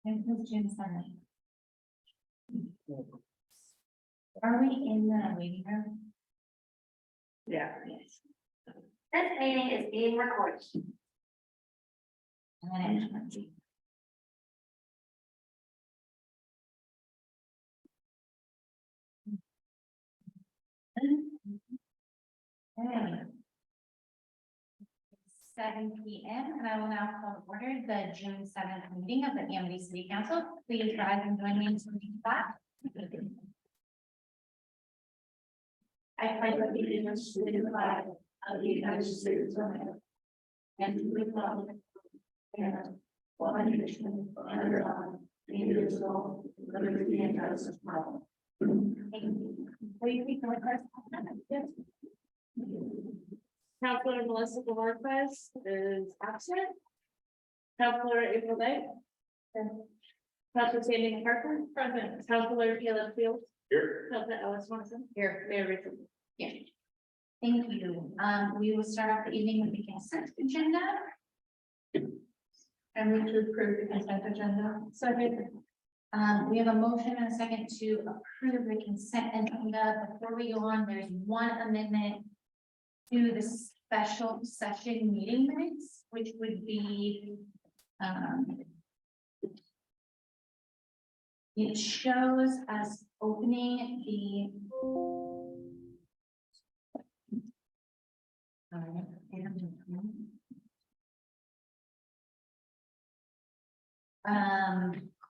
And who's June 7th? Are we in the waiting room? Yeah. Yes. This meeting is being recorded. And then it- Okay. 7 p.m. and I will now call to order the June 7th meeting of the Amity City Council. Please rise and join me in saluting the flag. I pledge allegiance to the flag of the United States of America and to the republic and one nation under God, indivisible, with liberty and justice for all. Thank you. Will you read the first? Yes. Councilor Melissa Bojorquez is absent. Councilor April Day. Councilor Sandy McArthur. Present. Councilor Caleb Fields. Here. Councilor Ellis Swanson. Here. Mayor Richard. Yeah. Thank you. We will start off the evening with the consent agenda. And we to approve the consent agenda. Second. We have a motion and a second to approve the consent agenda. Before we go on, there's one amendment to the special session meeting minutes, which would be, it shows us opening the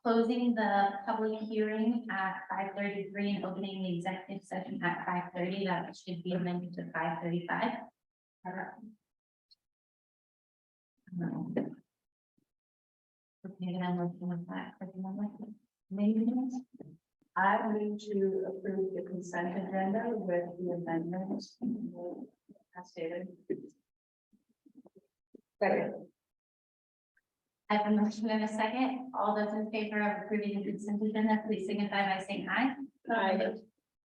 closing the public hearing at 5:33 and opening the executive session at 5:30. That should be amended to 5:35. Okay, then I'm working with that. Maybe. I move to approve the consent agenda with the amendments as stated. Second. I have a motion and a second. All those in favor of approving the consent agenda, please signify by saying aye. Aye.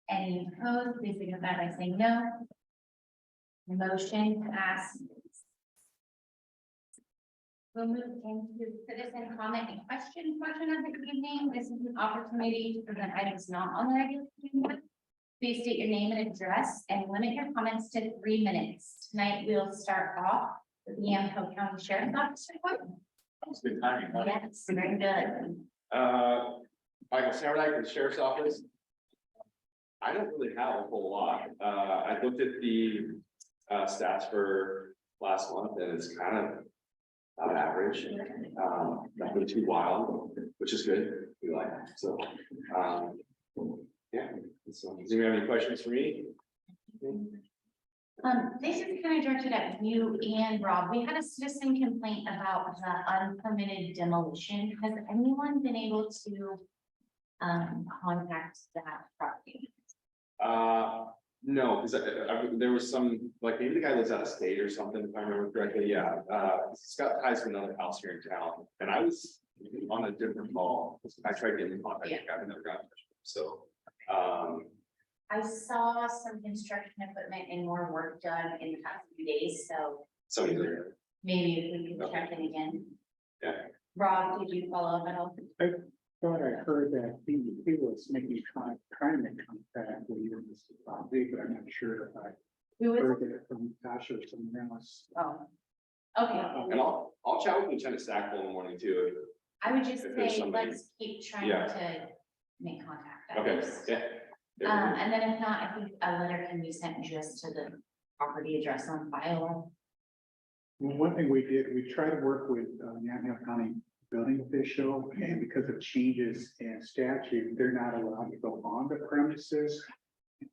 Any opposed, please signify by saying no. Motion passes. We'll move into citizen comment and question portion of the evening. This is an opportunity to present items not on the regular meeting. Please state your name and address and limit your comments to 3 minutes. Tonight, we'll start off with the Yamaha County Sheriff's Office report. It's good timing. Huh? Yes, very good. Michael Saradine from the Sheriff's Office. I don't really have a whole lot. I looked at the stats for last month and it's kind of about average. Nothing too wild, which is good. We like it. So, yeah. So, do you have any questions for me? This is kind of directed at you and Rob. We had a citizen complaint about the unpermitted demolition. Has anyone been able to contact that property? No, because there was some, like maybe the guy lives out of state or something, if I remember correctly. Yeah, it's got ties to another house here in town, and I was on a different call. I tried getting in contact with the guy, I never got in touch with him. So, I saw some construction equipment and more work done in the past few days, so somebody's there. maybe if we can check in again. Yeah. Rob, did you follow up at all? Thought I heard that he was making trying to make contact with you in this property, but I'm not sure if I Who was? heard it from Tasha or someone else. Oh. Okay, And I'll chat with Lieutenant Stackpole in the morning too. I would just If there's say, somebody- let's keep trying Yeah. to make contact. at Okay, least. yeah. And then if not, I think a letter can be sent just to the property address on file. Well, one thing we did, we tried to work with Yamaha County building official, and because of changes in statute, they're not allowed to go on the premises.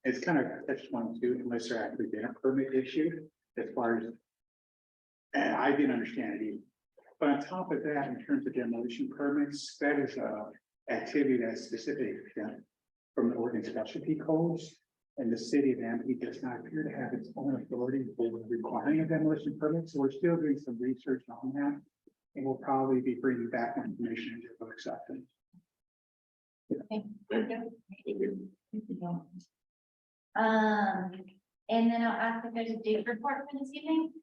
It's kind of catch-22 unless there actually been a permit issued as far as. And I didn't understand it either. But on top of that, in terms of demolition permits, that is a activity that's specific from the Oregon specialty codes. And the city of Amity does not appear to have its own authority for requiring a demolition permit, so we're still doing some research on that. And we'll probably be bringing back information into the acceptance. Okay. And then I'll ask if there's a date report for this evening.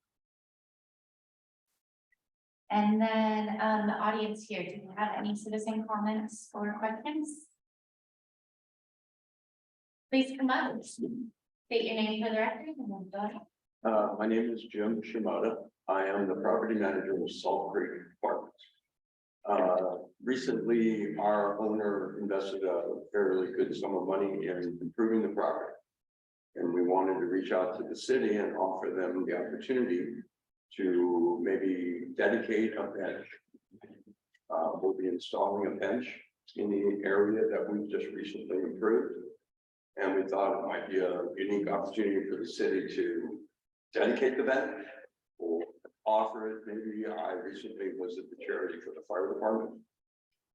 And then the audience here, do you have any citizen comments or questions? Please come up, state your name for the record and then go ahead. My name is Jim Shimoda. I am the property manager of Salt Creek Apartments. Recently, our owner invested a fairly good sum of money in improving the property. And we wanted to reach out to the city and offer them the opportunity to maybe dedicate a bench. We'll be installing a bench in the area that we've just recently improved. And we thought it might be a unique opportunity for the city to dedicate the bench or offer it. Maybe I recently was at the charity for the fire department.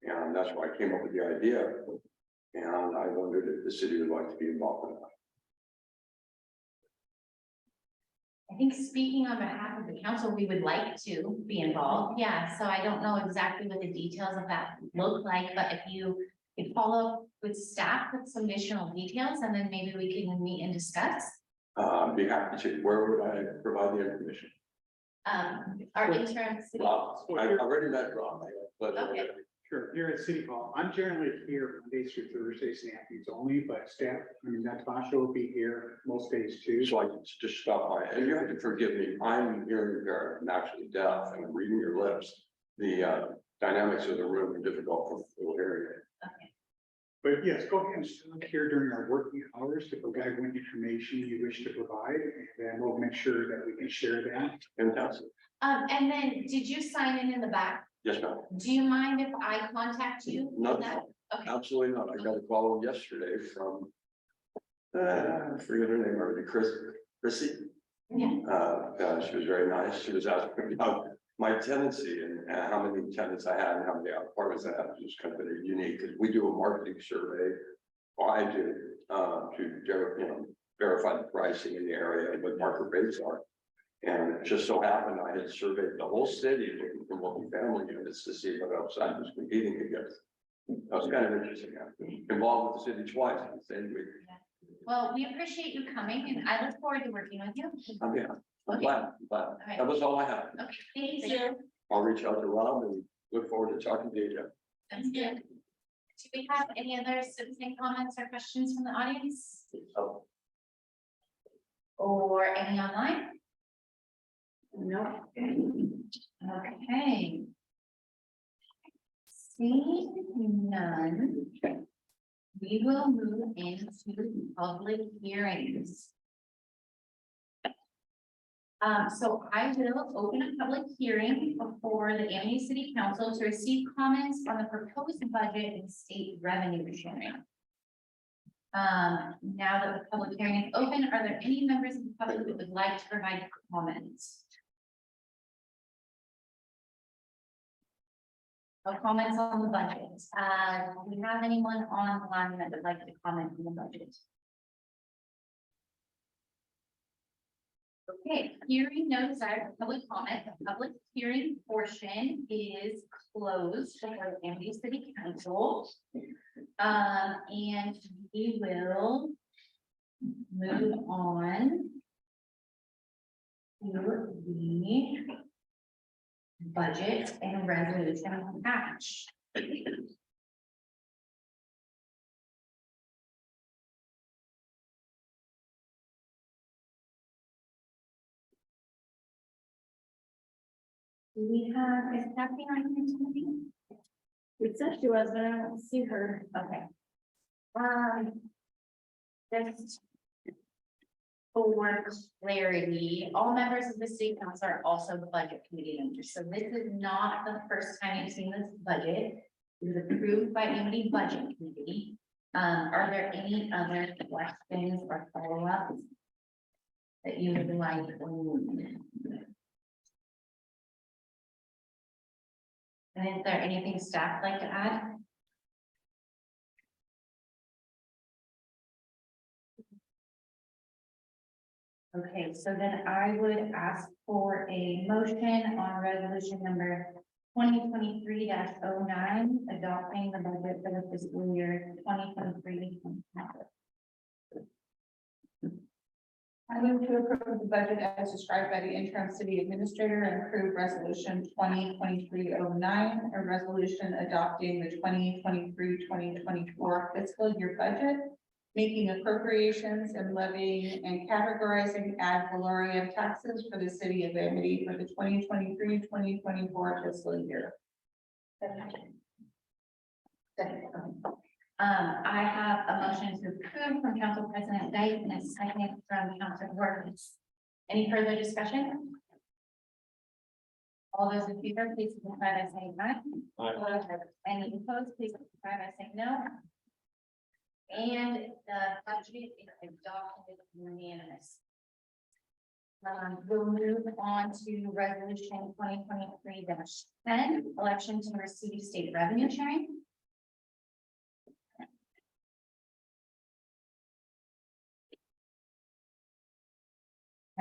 And that's why I came up with the idea. And I wondered if the city would like to be involved in that. I think speaking on behalf of the council, we would like to be involved. Yeah, so I don't know exactly what the details of that look like, but if you could follow up with staff with some additional details, and then maybe we can meet and discuss. I'd be happy to. Where would I provide the information? Our interim city. Rob, I've already met Rob, but Okay. Sure, here at City Hall, I'm generally here Mondays through Thursdays, and afternoons only, but staff, I mean, Natasha will be here most days too. so I can just stop by, and you have to forgive me, I'm hearing impaired, I'm actually deaf, and I'm reading your lips. The dynamics of the room are difficult for people hearing. Okay. But yes, go ahead and stop here during our working hours to provide what information you wish to provide, and then we'll make sure that we can share that. Fantastic. And then did you sign in the back? Yes, ma'am. Do you mind if I contact you? No, on that? Okay. absolutely not. I got a call yesterday from, I forget her name already, Chrissy. Yeah. She was very nice. She was asking about my tenancy and how many tenants I had and how many apartments I had. It was kind of unique because we do a marketing survey. Or I do, to verify the pricing in the area and what market rates are. And it just so happened I had surveyed the whole city looking for multifamily units to see what else I was competing against. That was kind of interesting. I'm involved with the city twice in the same week. Well, we appreciate you coming, and I look forward to working with you. I'm Okay. glad. right. That was all I had. Okay, thank you. I'll reach out to Rob and look forward to talking to you. That's good. Do we have any other citizen comments or questions from the audience? Oh. Or any online? No. Okay. Seeing none, we will move into public hearings. So I will open a public hearing before the Amity City Council to receive comments on the proposed budget and state revenue sharing. Now that the public hearing is open, are there any members of the public that would like to provide comments? No comments on the budget. Do we have anyone online that would like to comment on the budget? Okay, hearing no desire for public comment, the public hearing portion is closed for the Amity City Council. And we will move on to the budget and resolution package. Do we have, is Kathy on here tonight? It said she was, but I don't see her. Okay. Just for clarity, all members of the city council are also budget committee members, so this is not the first time you've seen this budget. It was approved by Amity Budget Committee. Are there any other questions or follow-ups that you would like? And is there anything staff would like to add? Okay, so then I would ask for a motion on resolution number 2023-09, adopting the budget for the fiscal year 2023. I move to approve the budget as described by the interim city administrator and approve resolution 2023-09, a resolution adopting the 2023-2024 fiscal year budget, making appropriations and levying and categorizing ad valorem taxes for the city of Amity for the 2023-2024 fiscal year. I have a motion to approve from Council President Dyche and a second from Council Bojorquez. Any further discussion? All those in favor, please signify by saying aye. Any opposed, please signify by saying no. And the budget is adopted unanimous. We'll move on to resolution 2023-10, election to receive state revenue sharing.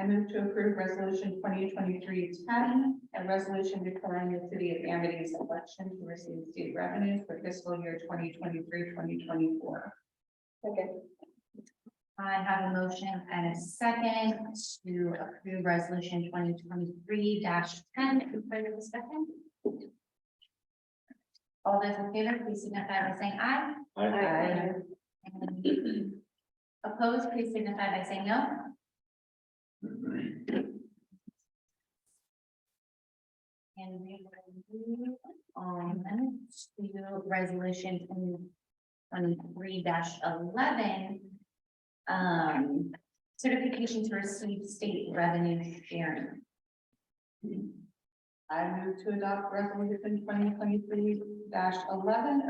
I move to approve resolution 2023-10, a resolution declaring the city of Amity's election to receive state revenues for fiscal year 2023-2024. Okay. I have a motion and a second to approve resolution 2023-10. Any further discussion? All those in favor, please signify by saying aye. Aye. And opposed, please signify by saying no. And we will move on to resolution 2023-11. Certification to receive state revenue sharing. I move to adopt resolution 2023-11, a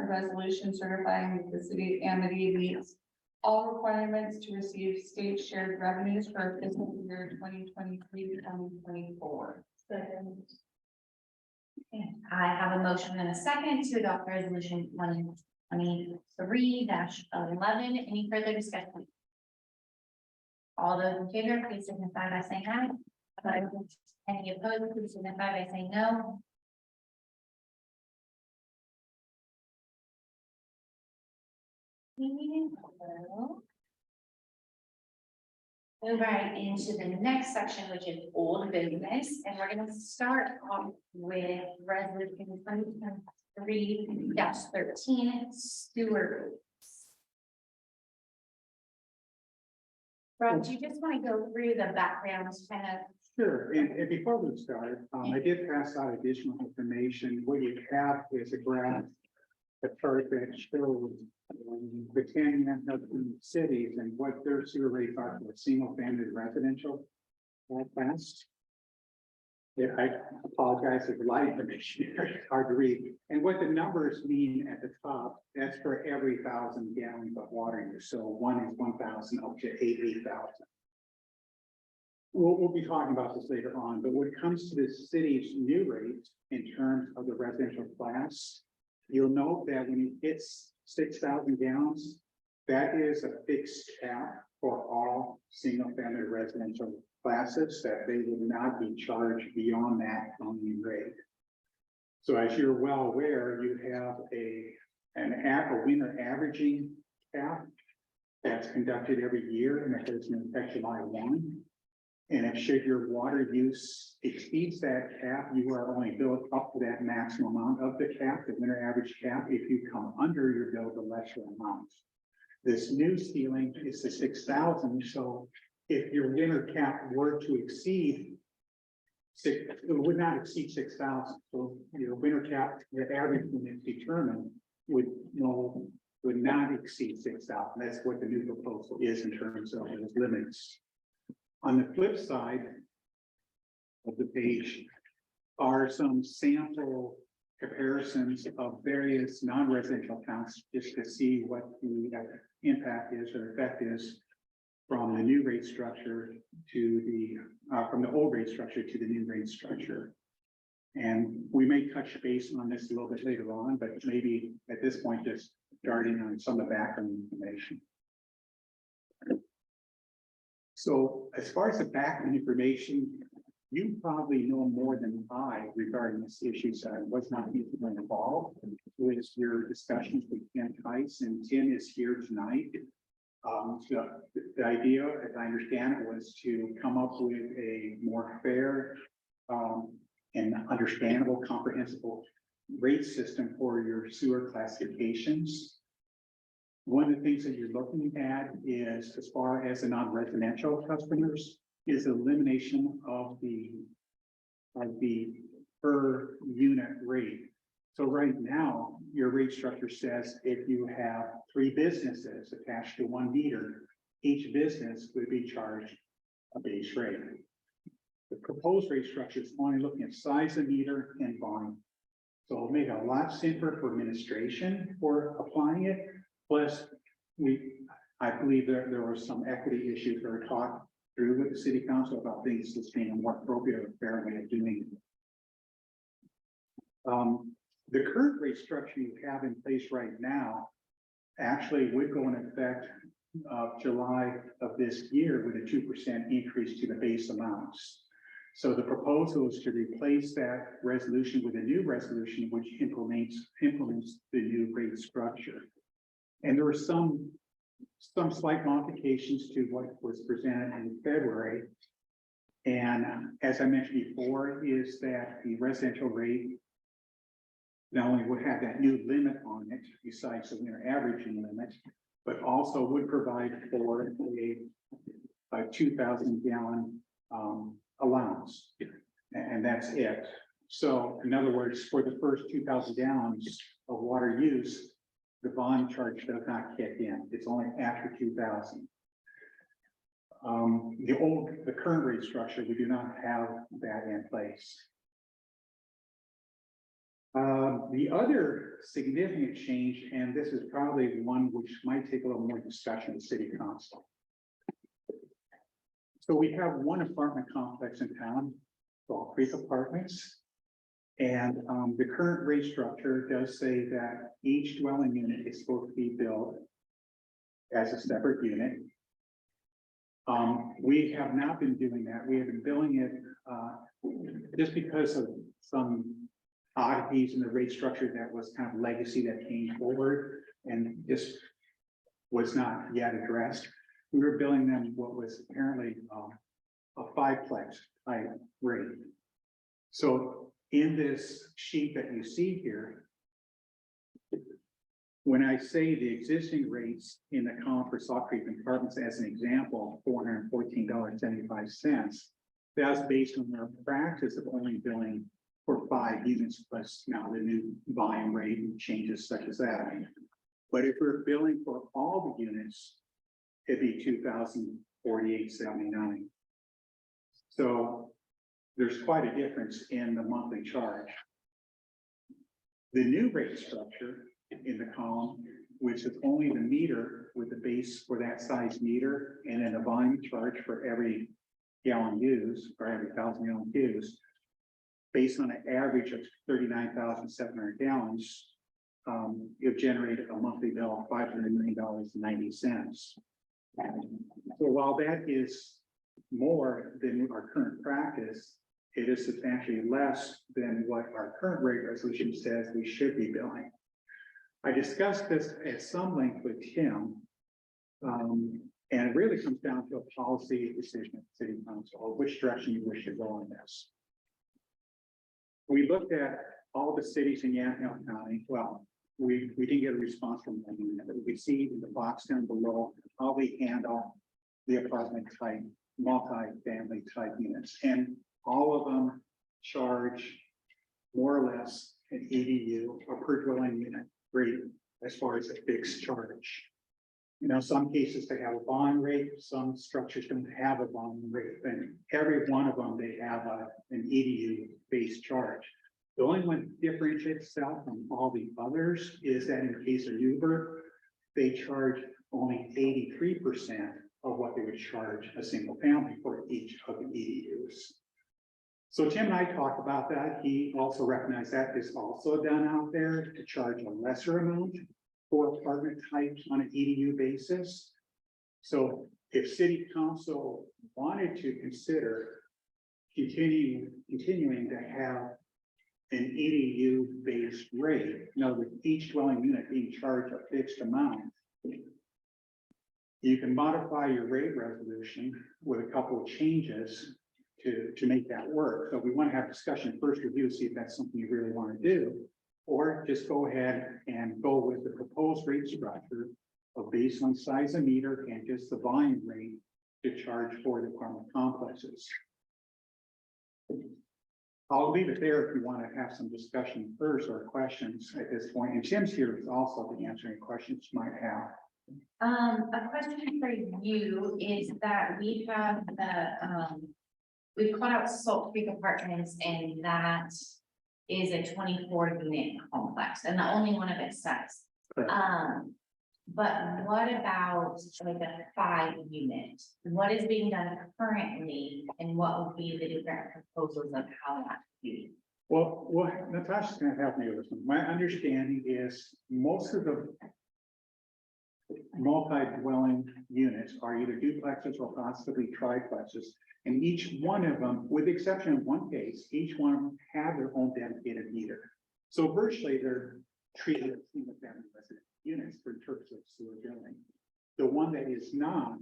resolution certifying that the city of Amity meets all requirements to receive state shared revenues for fiscal year 2023-2024. I have a motion and a second to adopt resolution 2023-11. Any further discussion? All those in favor, please signify by saying aye. Any opposed, please signify by saying no. Move right into the next section, which is old business, and we're gonna start off with resolution 2023-13 Stewart. Rob, do you just want to go through the backgrounds kind of? Sure, and before we start, I did pass out additional information. What you have is a graph, a chart that shows the 10 cities and what their sewer rates are for single family residential class. Yeah, I apologize for a lot of information here, it's hard to read. And what the numbers mean at the top, that's for every 1,000 gallons of water use. So one is 1,000 up to 8,000. We'll be talking about this later on, but when it comes to the city's new rates in terms of the residential class, you'll note that when it hits 6,000 gallons, that is a fixed cap for all single family residential classes, that they will not be charged beyond that volume rate. So as you're well aware, you have a winter averaging cap that's conducted every year, and that goes into effect July 1. And if should your water use exceeds that cap, you are only billed up to that maximum amount of the cap, the winter average cap. If you come under, you're billed a lesser amount. This new ceiling is the 6,000. So if your winter cap were to exceed it would not exceed 6,000. So your winter cap, the average when it's determined, would not exceed 6,000. That's what the new proposal is in terms of its limits. On the flip side of the page are some sample comparisons of various non-residential accounts, just to see what the impact is or effect is from the new rate structure to the from the old rate structure to the new rate structure. And we may touch base on this a little bit later on, but maybe at this point, just starting on some of the background information. So as far as the background information, you probably know more than I regarding this issue, so I was not involved with your discussions with Ken Tice, and Tim is here tonight. The idea, as I understand it, was to come up with a more fair and understandable, comprehensible rate system for your sewer classifications. One of the things that you're looking at is, as far as the non-residential customers, is elimination of the per unit rate. So right now, your rate structure says if you have 3 businesses attached to 1 meter, each business would be charged a base rate. The proposed rate structure is only looking at size of meter and volume. So it'll make it a lot simpler for administration for applying it. Plus, I believe there were some equity issues that were talked through with the city council about things that's being a more appropriate or fair way of doing it. The current rate structure you have in place right now actually would go in effect of July of this year with a 2% increase to the base amounts. So the proposal is to replace that resolution with a new resolution which implements the new rate structure. And there were some slight modifications to what was presented in February. And as I mentioned before, is that the residential rate not only would have that new limit on it, besides the winter averaging limit, but also would provide for a 2,000 gallon allowance. And that's it. So in other words, for the first 2,000 gallons of water use, the bond charge does not kick in. It's only after 2,000. The current rate structure, we do not have that in place. The other significant change, and this is probably one which might take a little more discussion with City Council. So we have one apartment complex in town, Fall Creek Apartments. And the current rate structure does say that each dwelling unit is supposed to be billed as a separate unit. We have not been doing that. We have been billing it just because of some oddities in the rate structure that was kind of legacy that came forward and just was not yet addressed. We were billing them what was apparently a 5-plex type rate. So in this sheet that you see here, when I say the existing rates in the column for Saw Creek Apartments as an example, $414.75, that's based on their practice of only billing for 5 units plus now the new volume rate and changes such as that. But if we're billing for all the units, it'd be $2,048.79. So there's quite a difference in the monthly charge. The new rate structure in the column, which is only the meter with the base for that size meter, and then a volume charge for every gallon used or every 1,000 gallons used, based on an average of 39,700 gallons, it generated a monthly bill of $509.90. So while that is more than our current practice, it is substantially less than what our current rate resolution says we should be billing. I discussed this at some length with Tim, and it really comes down to a policy decision at the City Council, or which direction you wish to go on this. We looked at all the cities in Yamhill County. Well, we didn't get a response from them, but we see in the box down below how they handle the apartment type, multi-family type units, and all of them charge more or less an EDU or per dwelling unit rate as far as a fixed charge. You know, some cases they have a bond rate, some structures don't have a bond rate, and every one of them they have an EDU based charge. The only one that differentiates itself from all the others is that in the case of Uber, they charge only 83% of what they would charge a single family for each of the EDUs. So Tim and I talked about that. He also recognized that is also done out there to charge a lesser amount for apartment types on an EDU basis. So if City Council wanted to consider continuing to have an EDU based rate, in other words, each dwelling unit being charged a fixed amount, You can modify your rate resolution with a couple of changes to make that work. So we want to have discussion first with you, see if that's something you really want to do. Or just go ahead and go with the proposed rate structure of based on size of meter and just the volume rate to charge for the apartment complexes. I'll leave it there if you want to have some discussion first or questions at this point. And Tim's here is also to answer any questions you might have. A question for you is that we have we've called out Salt Creek Apartments, and that is a 24-unit complex and the only one of its size. Correct. But what about like a 5-unit? What is being done currently, and what would be the different proposals of how that would be? Well, Natasha's gonna help me with this one. My understanding is most of the multi-dwelling units are either duplexes or possibly triplexes. And each one of them, with the exception of one case, each one of them have their own dedicated meter. So virtually they're treated as single family resident units for terms of sewer billing. The one that is not,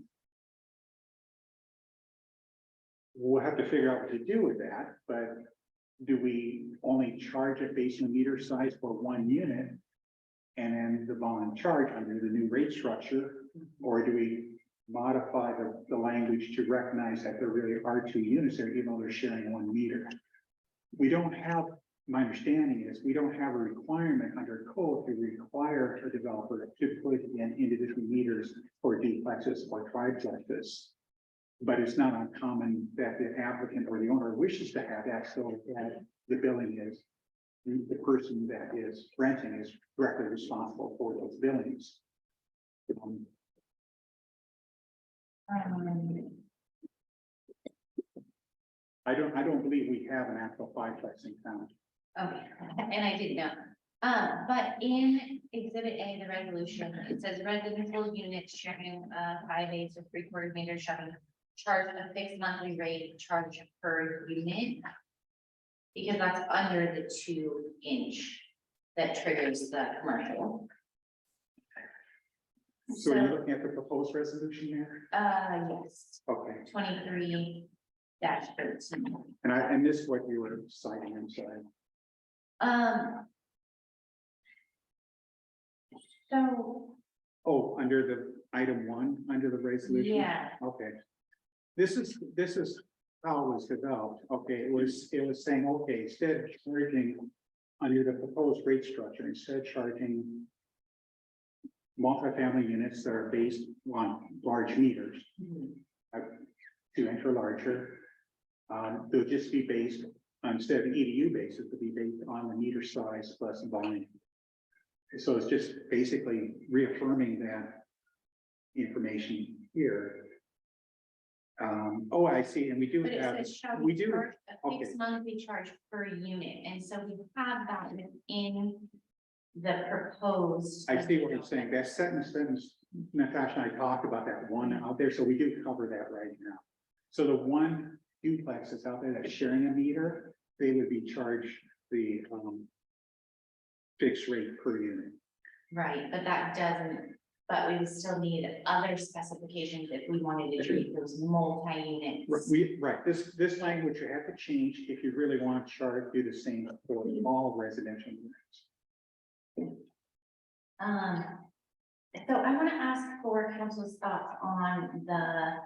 we'll have to figure out what to do with that, but do we only charge it based on meter size for one unit? And then the bond charge under the new rate structure, or do we modify the language to recognize that there really are 2 units there, even though they're sharing 1 meter? We don't have, my understanding is, we don't have a requirement under code to require a developer to put in individual meters for duplexes or triplexes. But it's not uncommon that the applicant or the owner wishes to have that, so that the billing is, the person that is renting is directly responsible for those billings. I don't believe we have an actual 5-plex in town. Okay, and I didn't know. But in Exhibit A, the resolution, it says residential units sharing 5/8 or 3/4 meters shall be charged a fixed monthly rate charge per unit. Because that's under the 2-inch that triggers the commercial. So you're looking at the proposed resolution there? Yes, Okay, 23-13. and this is what you were citing, I'm sorry. So, Oh, under the item 1, under the resolution? yeah, Okay. This is how it was developed. Okay, it was saying, okay, instead of charging under the proposed rate structure, instead of charging multifamily units that are based on large meters, 2-inch or larger, they'll just be based on, instead of an EDU basis, it'll be based on the meter size plus volume. So it's just basically reaffirming that information here. Oh, I see, and we do but it have, says shall we be do- charged a okay. fixed monthly charge per unit, and so we have that within the proposed. I see what you're saying, that sentence, Natasha and I talked about that one out there, so we do cover that right now. So the one duplex that's out there that's sharing a meter, they would be charged the fixed rate per unit. Right, but that doesn't, but we would still need other specifications if we wanted to treat those multi-units. Right, this language you have to change if you really want to do the same for all residential units. So I want to ask for council's thoughts on the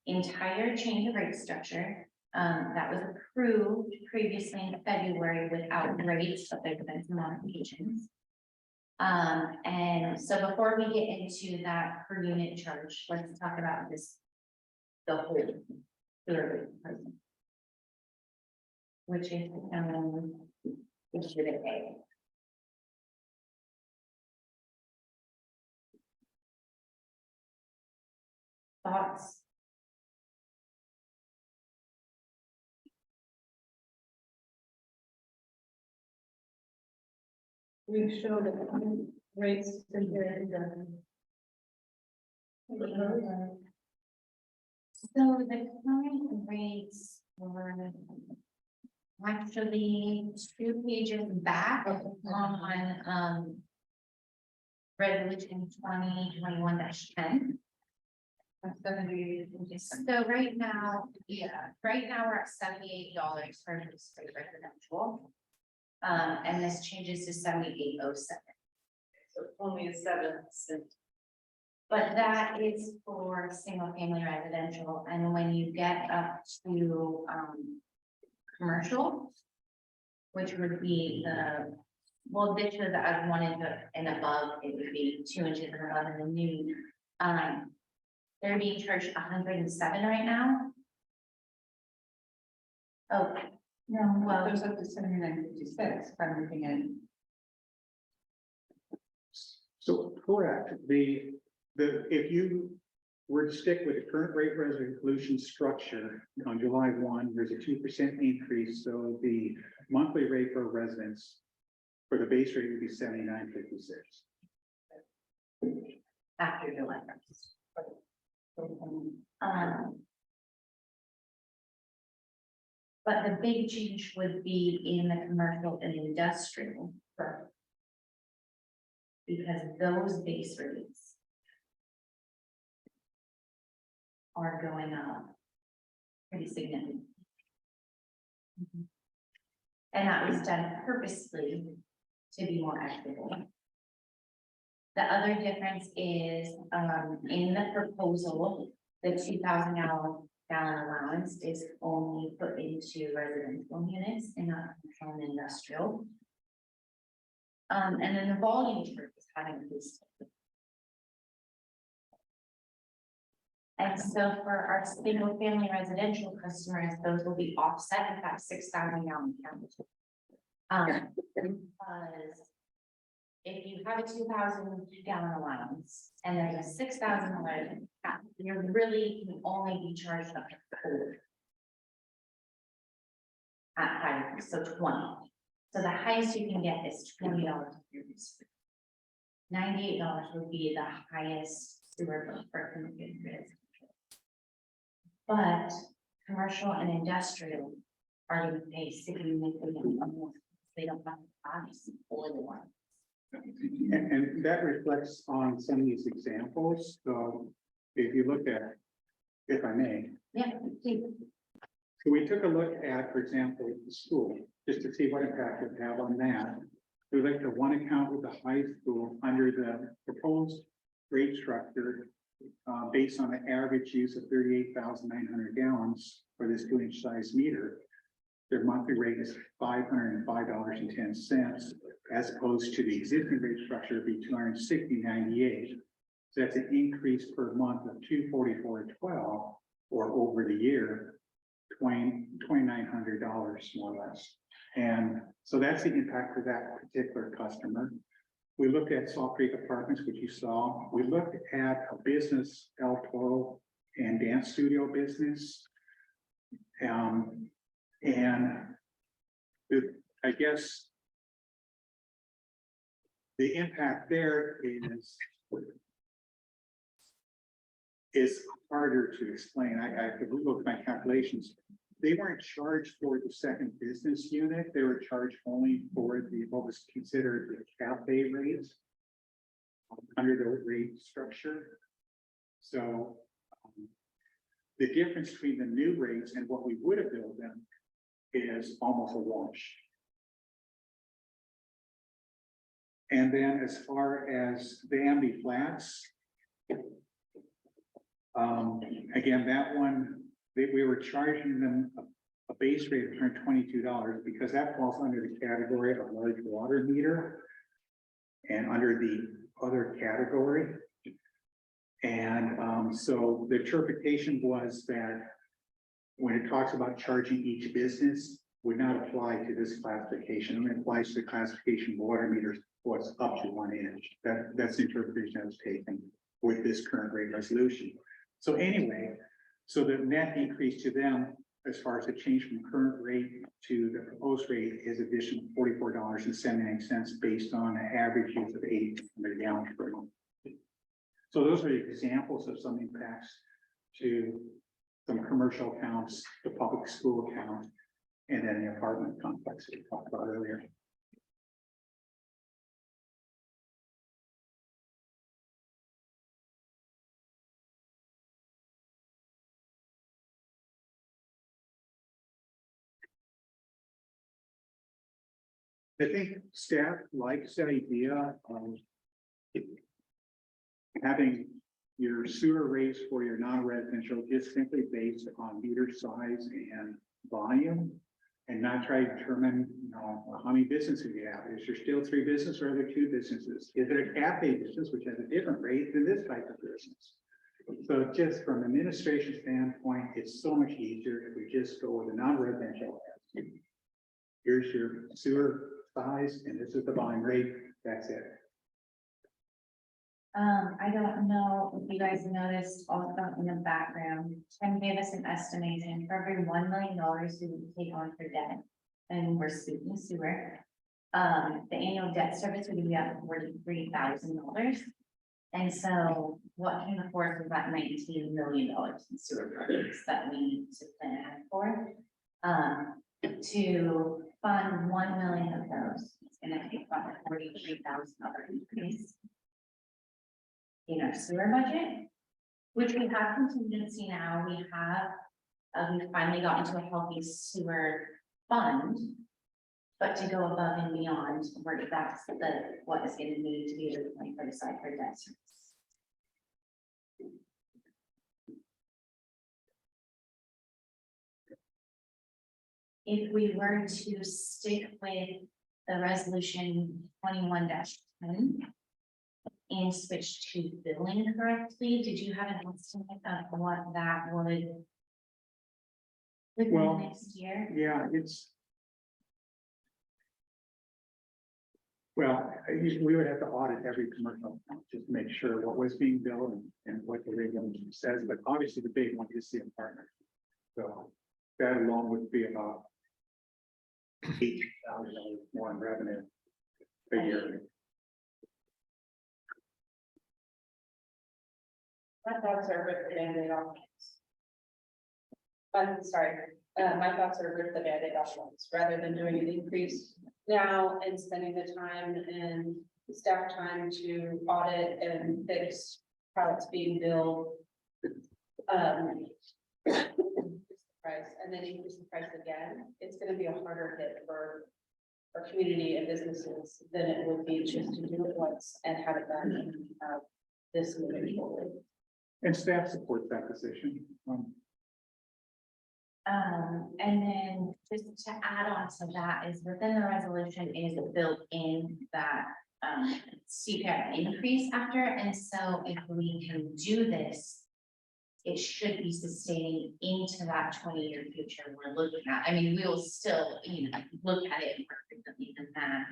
entire change of rate structure. That was approved previously in February without rates, but there's been some modifications. And so before we get into that per unit charge, let's talk about this, the whole sewer rate, which is, Exhibit A. Thoughts? We showed the rates compared to. So the current rates were actually 2 pages back on, resolution 2021-10. So right now, we're at $78 for straight residential. And this changes to 78.07. So only a 7%. But that is for single family residential, and when you get up to, commercial. Which would be the, well, Dyche was at 1 inch and above, it would be 2 inches and above in the new. They're being charged 107 right now. Oh, no, well, Goes up to 79.56, if I'm looking at. So correct, if you were to stick with the current rate resolution structure on July 1, there's a 2% increase, so the monthly rate for residents for the base rate would be 79.56. after July 1st. But the big change would be in the commercial and industrial. Because those base rates are going up pretty significantly. And that was done purposely to be more equitable. The other difference is, in the proposal, the 2,000 gallon allowance is only put into residential units and not commercial and industrial. And then the volume charge is having increased. And so for our single family residential customers, those will be offset with that 6,000 gallon count. Because if you have a 2,000 gallon allowance and there's a 6,000 gallon cap, you're really can only be charged up to 4. At 5, so 20. So the highest you can get is $20 per use. $98 would be the highest sewer bill for community residential. But commercial and industrial are going to pay significantly more. They don't have to buy or the one. And that reflects on some of these examples. So if you look at, if I may, Yeah. so we took a look at, for example, the school, just to see what impact it would have on that. We looked at one account with the high school under the proposed rate structure, based on an average use of 38,900 gallons for this 2-inch size meter. Their monthly rate is $505.10, as opposed to the existing rate structure would be $260.98. So that's an increase per month of $244.12, or over the year, $2,900 more or less. And so that's the impact for that particular customer. We looked at Salt Creek Apartments, which you saw. We looked at a business, El Toro and dance studio business. I guess the impact there is harder to explain. I could look at my calculations. They weren't charged for the second business unit. They were charged only for what was considered the cafe rates under the rate structure. So the difference between the new rates and what we would have billed them is almost a wash. And then as far as the Amity flats, again, that one, we were charging them a base rate of $122 because that falls under the category of large water meter and under the other category. And so the interpretation was that when it talks about charging each business, would not apply to this classification. It applies to the classification of water meters was up to 1 inch. That's the interpretation I was taking with this current rate resolution. So anyway, so the net increase to them, as far as the change from current rate to the proposed rate, is additional $44.79 based on an average use of 800 gallons per month. So those are examples of some impacts to some commercial accounts, the public school account, and then the apartment complex that we talked about earlier. I think staff likes the idea of having your sewer rates for your non-residential just simply based on meter size and volume. And not try to determine, how many businesses you have. Is there still 3 businesses or are there 2 businesses? Is it a cafe business, which has a different rate than this type of business? So just from an administration standpoint, it's so much easier if we just go with a non-residential. Here's your sewer size and this is the volume rate, that's it. I don't know if you guys noticed also in the background, Tim gave us an estimation for every $1 million we would take on for debt. And we're speaking sewer. The annual debt service would be up $43,000. And so what came before us was about $19 million in sewer projects that we need to plan for. To fund 1 million of those, it's gonna take about a $43,000 increase in our sewer budget, which we have contingency now. We have, we finally got into a healthy sewer fund. But to go above and beyond, that's what is gonna need to be really put aside for debt service. If we were to stick with the resolution 21-10 and switch to billing correctly, did you have an estimate of what that would within Well, the next year? Yeah, well, we would have to audit every commercial account just to make sure what was being billed and what the regulation says, but obviously the big one is the apartment. So that alone would be about $8,000 more in revenue a year. My thoughts are rip the Band-Aid off. I'm sorry, my thoughts are rip the Band-Aid off once, rather than doing an increase now and spending the time and staff time to audit and fix how it's being billed. Price and then increase the price again. It's gonna be a harder hit for our community and businesses than it would be just to do it once and have it done and have this moving forward. And staff supports that position. And then just to add on to that is within the resolution is built in that CPI increase after. And so if we can do this, it should be sustaining into that 20-year future we're looking at. I mean, we will still, look at it more frequently than that.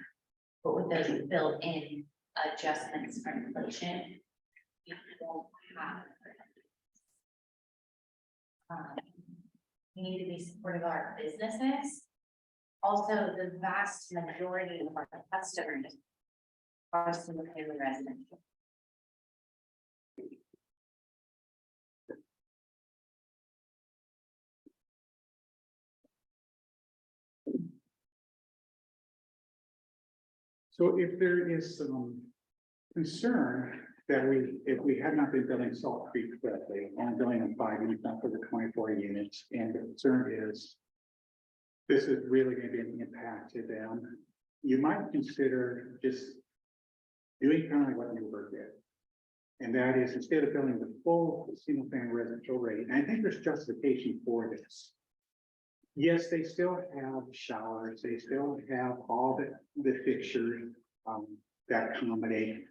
But with those built-in adjustments for inflation, we won't have. We need to be supportive of our businesses. Also, the vast majority of our customers are single-family residential. So if there is some concern that if we had not been billing Salt Creek correctly, only billing them 5 units, not for the 24 units, and the concern is this is really going to be an impact to them, you might consider just doing kind of like what Newburgh did. And that is instead of billing the full single family residential rate, and I think there's justification for this. Yes, they still have showers, they still have all the fixtures that accommodate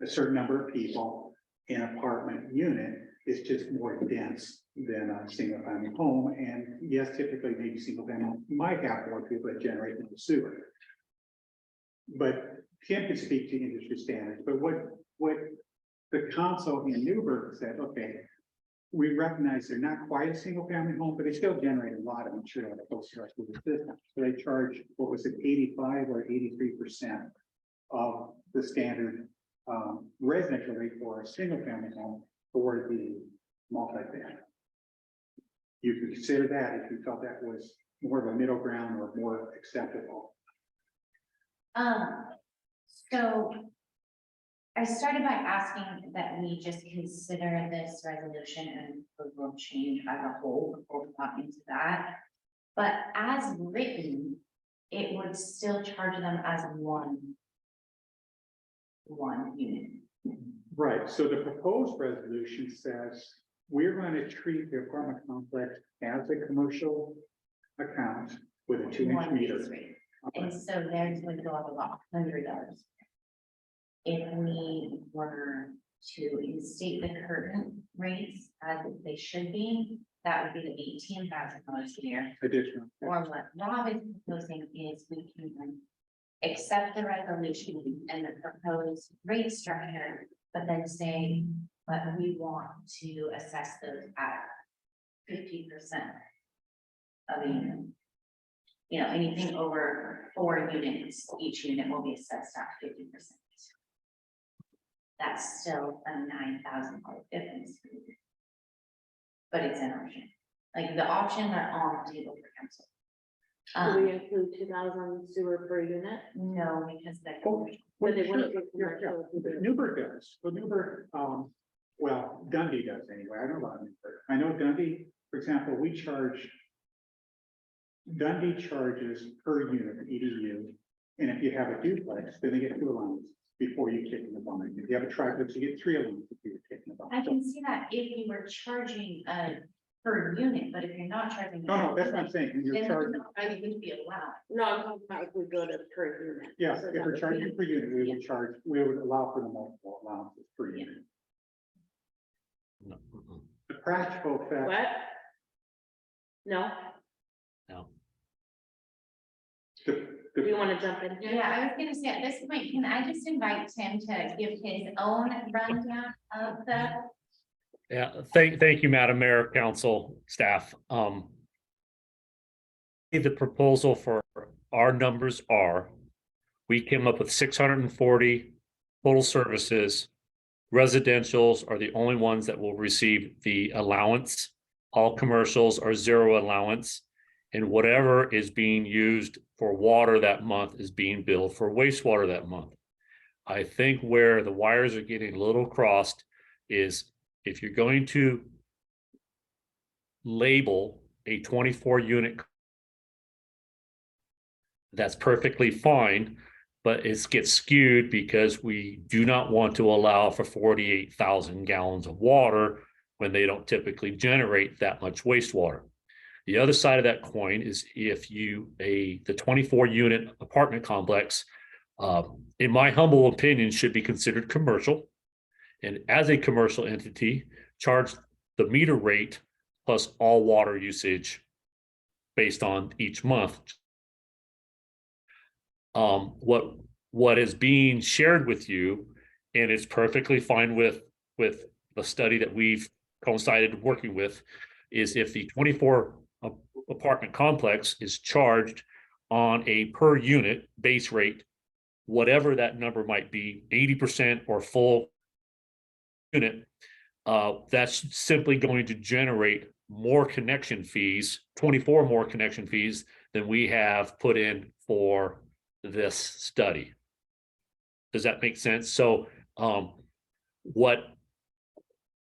a certain number of people. An apartment unit is just more dense than a single family home. And yes, typically maybe single family might have more people that generate in the sewer. But Kim can speak to industry standards, but what the council in Newburgh said, okay, we recognize they're not quite a single family home, but they still generate a lot of material that goes through our school system. So they charge, what was it, 85 or 83% of the standard residential rate for a single family home for the multi-family. You could consider that if you felt that was more of a middle ground or more acceptable. So I started by asking that we just consider this resolution and proposal change as a whole before we got into that. But as written, it would still charge them as one unit. Right, so the proposed resolution says we're going to treat the apartment complex as a commercial account with a 2-inch One meter. base rate. And so theirs would go up about $100. If we were to instate the current rates as they should be, that would be the $18,000 a year. Additional. Or what Rob is proposing is we can accept the resolution and the proposed rate structure, but then say, but we want to assess those at 50% of the unit. You know, anything over 4 units, each unit will be assessed at 50%. That's still a $9,000 difference. But it's an option. Like the options are on the table for council. Do we include 2,000 sewer per unit? No, because that. Oh, But they sure, wouldn't. yeah. Newburgh does, well, Newburgh, well, Dundee does anyway, I don't know about Newburgh. I know Dundee, for example, Dundee charges per unit EDU, and if you have a duplex, then they get 2 allowances before you kick in the bond. If you have a triplex, you get 3 allowances if you're kicking the bond. I can see that if you were charging per unit, but if you're not charging. No, that's what I'm saying, when Then you're charging, I would be allowed. No, I'm talking about if we go to per unit. yeah, So if that we're would charging be- per unit, we would allow for the multiple allowances per unit. No, The practical effect. What? No, no. The, do you want to jump in here? Yeah, I was gonna say, at this point, can I just invite Tim to give his own rundown of the. Yeah, thank you, Madam Mayor, Council, staff. The proposal for our numbers are, we came up with 640 total services. Residentials are the only ones that will receive the allowance. All commercials are 0 allowance. And whatever is being used for water that month is being billed for wastewater that month. I think where the wires are getting a little crossed is if you're going to label a 24 unit, that's perfectly fine, but it gets skewed because we do not want to allow for 48,000 gallons of water when they don't typically generate that much wastewater. The other side of that coin is if the 24 unit apartment complex, in my humble opinion, should be considered commercial. And as a commercial entity, charge the meter rate plus all water usage based on each month. What is being shared with you, and it's perfectly fine with the study that we've coincided working with, is if the 24 apartment complex is charged on a per unit base rate, whatever that number might be, 80% or full unit, that's simply going to generate more connection fees, 24 more connection fees than we have put in for this study. Does that make sense? So what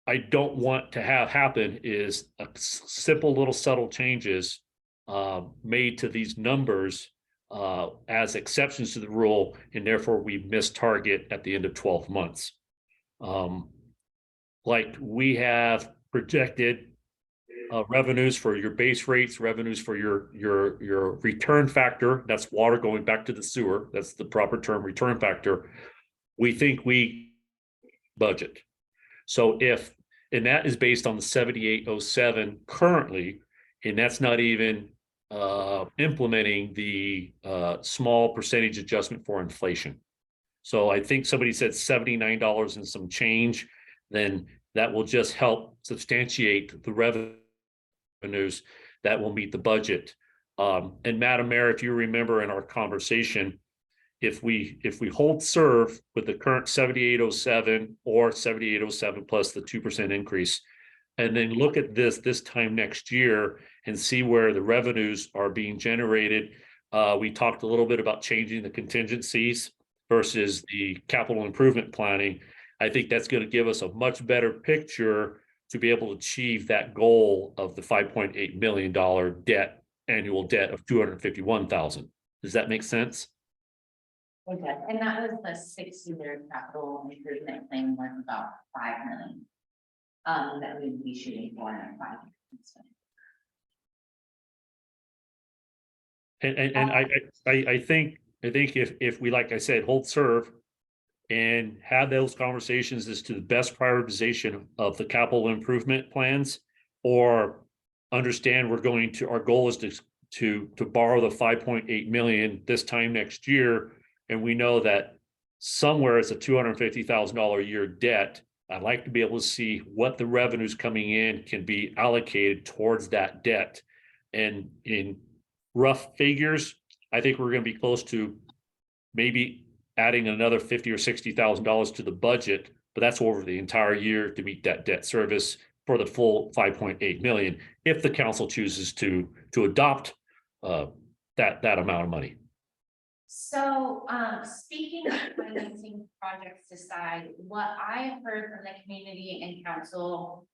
I don't want to have happen is a simple little subtle changes made to these numbers as exceptions to the rule, and therefore we miss target at the end of 12 months. Like we have projected revenues for your base rates, revenues for your return factor. That's water going back to the sewer. That's the proper term, return factor. We think we budget. So and that is based on the 7807 currently, and that's not even implementing the small percentage adjustment for inflation. So I think somebody said $79 and some change, then that will just help substantiate the revenues that will meet the budget. And Madam Mayor, if you remember in our conversation, if we hold serve with the current 7807 or 7807 plus the 2% increase, and then look at this time next year and see where the revenues are being generated. We talked a little bit about changing the contingencies versus the capital improvement planning. I think that's going to give us a much better picture to be able to achieve that goal of the $5.8 million annual debt of $251,000. Does that make sense? Okay, and that was the 6-year capital improvement plan was about 5 million. That we would be shooting for in 5 years. And I think if we, like I said, hold serve and have those conversations as to the best prioritization of the capital improvement plans, or understand we're going to, our goal is to borrow the 5.8 million this time next year, and we know that somewhere it's a $250,000 a year debt. I'd like to be able to see what the revenues coming in can be allocated towards that debt. And in rough figures, I think we're going to be close to maybe adding another $50,000 or $60,000 to the budget, but that's over the entire year to meet that debt service for the full 5.8 million, if the council chooses to adopt that amount of money. So, speaking of financing projects aside, what I have heard from the community and council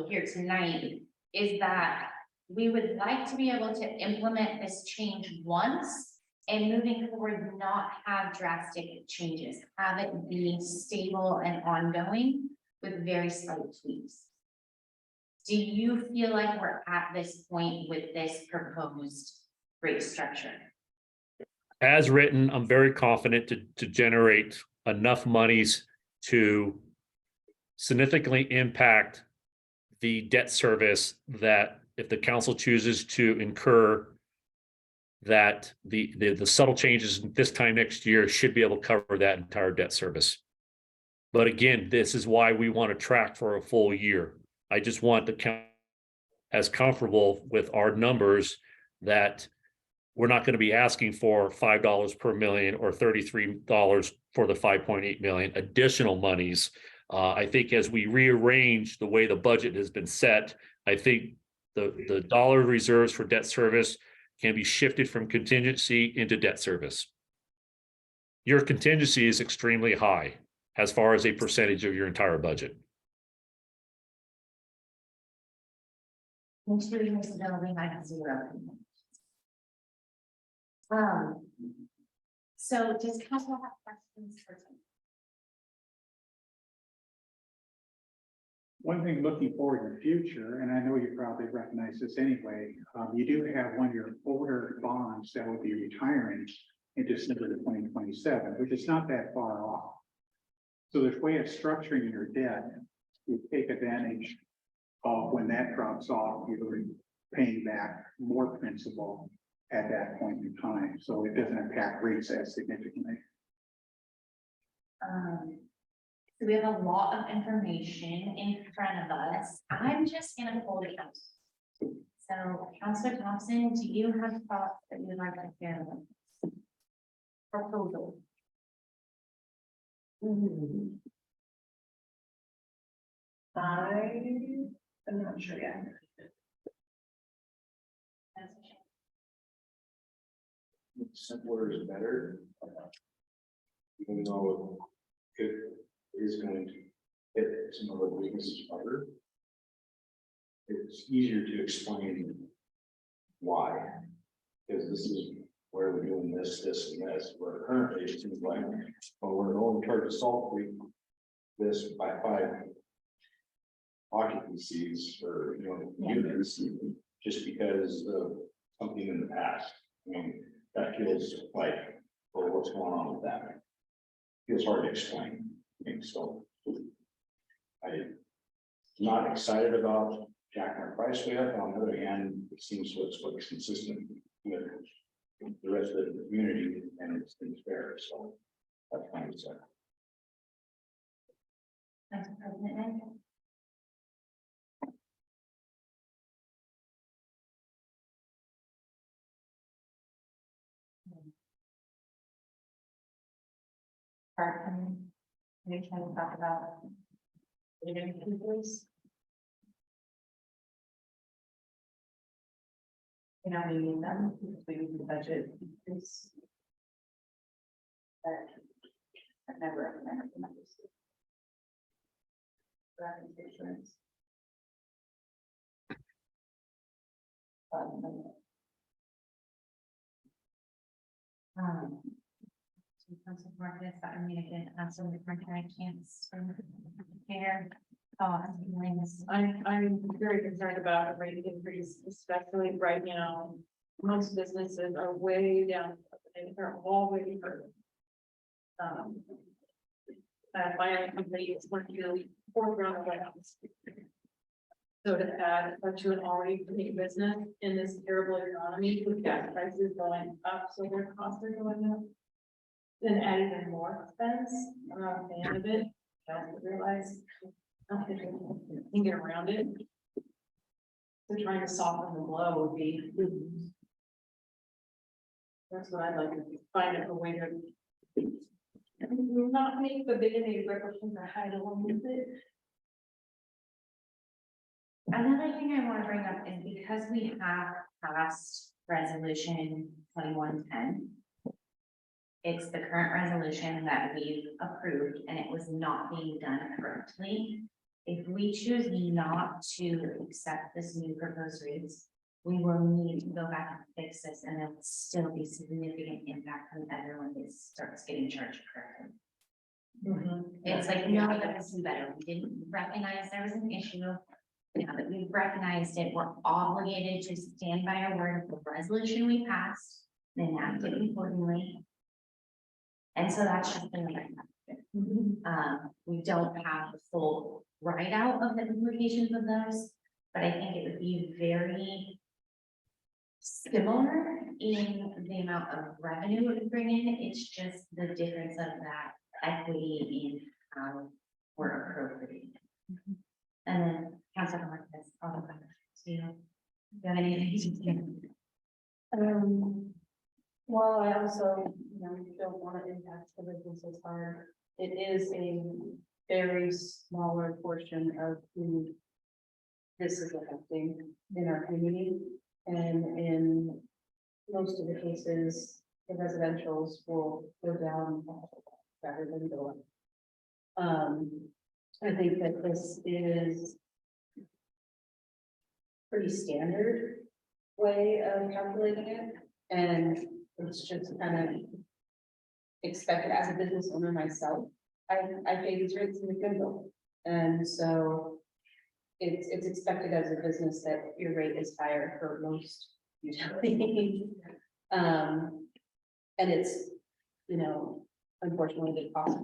here tonight is that we would like to be able to implement this change once and moving forward, not have drastic changes, have it be stable and ongoing with very slight tweaks. Do you feel like we're at this point with this proposed rate structure? As written, I'm very confident to generate enough monies to significantly impact the debt service, that if the council chooses to incur, that the subtle changes this time next year should be able to cover that entire debt service. But again, this is why we want to track for a full year. I just want the council as comfortable with our numbers that we're not going to be asking for $5 per million or $33 for the 5.8 million additional monies. I think as we rearrange the way the budget has been set, I think the dollar reserves for debt service can be shifted from contingency into debt service. Your contingency is extremely high as far as a percentage of your entire budget. Including this building, I have 0. So does council have questions for Tim? One thing looking forward in the future, and I know you probably recognize this anyway, you do have one of your older bonds that will be retiring in December of 2027, which is not that far off. So there's a way of structuring your debt to take advantage of when that drops off, you're paying back more principal at that point in time, so it doesn't impact rates as significantly. So we have a lot of information in front of us. I'm just gonna pull it up. So Councilor Thompson, do you have thoughts that you'd like to share with us? Proposal. I'm not sure yet. Simpler is better. Even though it is going to hit some of the weaknesses harder, it's easier to explain why. Because this is where we're doing this, this, and this, where currently it seems like, well, we're only charging Salt Creek this by 5 occupancies or, units, just because of something in the past. I mean, that feels like, well, what's going on with that? Feels hard to explain. I think so. I'm not excited about jacking our price way up. On the other hand, it seems what's consistent with the rest of the community, and it's fair. So that's fine to say. Council President Knight? We're trying to talk about living peoples. You know, we need them because we need the budget increase. But I've never recommended them. Insurance. Council Marcus, I mean, again, Council Marcus, I can't care. Oh, I'm feeling this. I'm very concerned about a rate increase, especially right now. Most businesses are way down, they're all way further. My company is working to foreground of layoffs. So to add to an already big business in this terrible economy with gas prices going up, so their costs are going up. Then add even more expense, I'm not a fan of it, I don't realize. I don't think I can get around it. So trying to soften the blow would be. That's what I'd like to find a way to. Not make the big repercussions or hide along with it. Another thing I want to bring up is because we have passed resolution 2110. It's the current resolution that we've approved and it was not being done correctly. If we choose not to accept this new proposed rates, we will need to go back and fix this and there will still be significant impact when everyone starts getting charged correctly. It's like, no, that's better. We didn't recognize there was an issue. Now that we've recognized it, we're obligated to stand by our word of the resolution we passed and enact it accordingly. And so that's just the way we don't have the full write out of the implications of those, but I think it would be very similar in the amount of revenue it would bring in. It's just the difference of that equity in how we're appropriating. And then Councilor Marquez, all of that. Do you have anything to say? Well, I also, don't want to impact the businesses hard. It is a very smaller portion of who this is affecting in our community. And in most of the cases, the residentials will go down rather than go up. I think that this is pretty standard way of calculating it. And it's just kind of expected as a business owner myself. I pay these rates in the Kindle. And so it's expected as a business that your rate is higher for most utilities. And it's, unfortunately, the cost.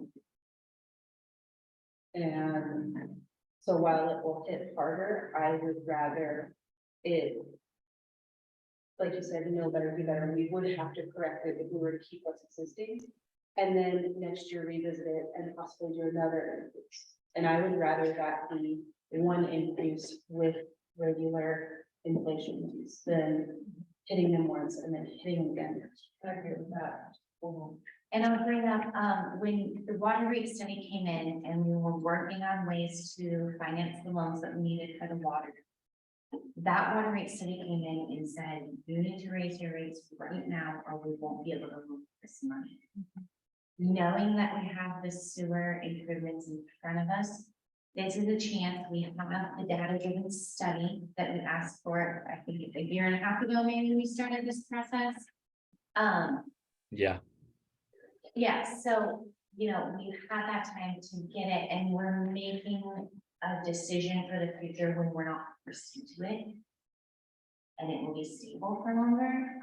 And so while it will hit harder, I would rather it, like you said, better, be better. We would have to correct it if we were to keep what's existing. And then next year revisit it and possibly do another increase. And I would rather that be one increase with regular inflation than hitting them once and then hitting them again. I agree with that. And I'll bring up, when the water rate study came in and we were working on ways to finance the loans that we needed for the water. That water rate study came in and said, you need to raise your rates right now or we won't be able to move this money. Knowing that we have the sewer improvements in front of us, this is a chance. We have the data-driven study that we asked for, I think a year and a half ago, maybe we started this process. Yeah, so, we've had that time to get it and we're making a decision for the future when we're not forced into it. And it will be stable for longer.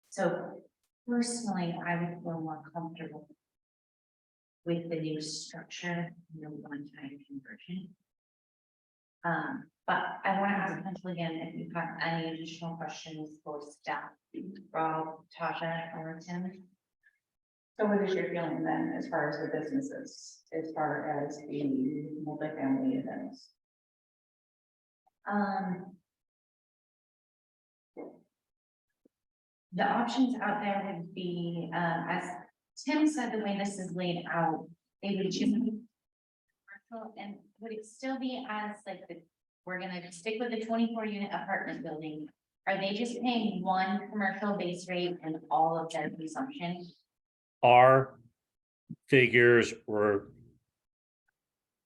So personally, I would feel more comfortable with the new structure, one-time conversion. But I want to ask Council again, if you've got any additional questions for staff, Rob, Tasha, or Tim. So what is your feeling then, as far as the businesses, as far as the multifamily events? The options out there would be, as Tim said, the way this is laid out, they would choose commercial, and would it still be as like we're gonna stick with the 24-unit apartment building? Are they just paying one commercial base rate and all of their consumption? Our figures were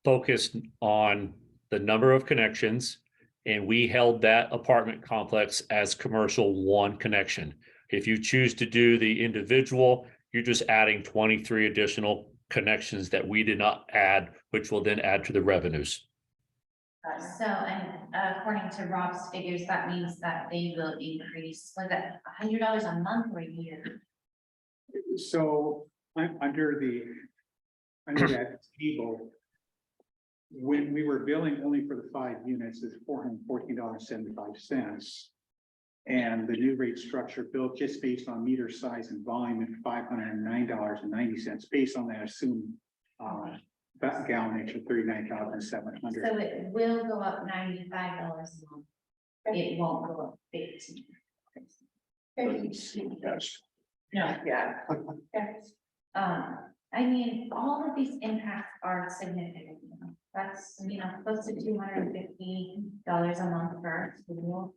focused on the number of connections, and we held that apartment complex as commercial one connection. If you choose to do the individual, you're just adding 23 additional connections that we did not add, which will then add to the revenues. So, and according to Rob's figures, that means that they will increase, was that $100 a month or a year? So I'm under that table. When we were billing only for the 5 units, it's $414.75. And the new rate structure built just based on meter size and volume at $509.90, based on that assumed gallonage of 39,700. So it will go up $95 a month. It won't go up 15. Doesn't seem best. No. Yeah. I mean, all of these impacts are significant. That's, close to $250 a month for our school.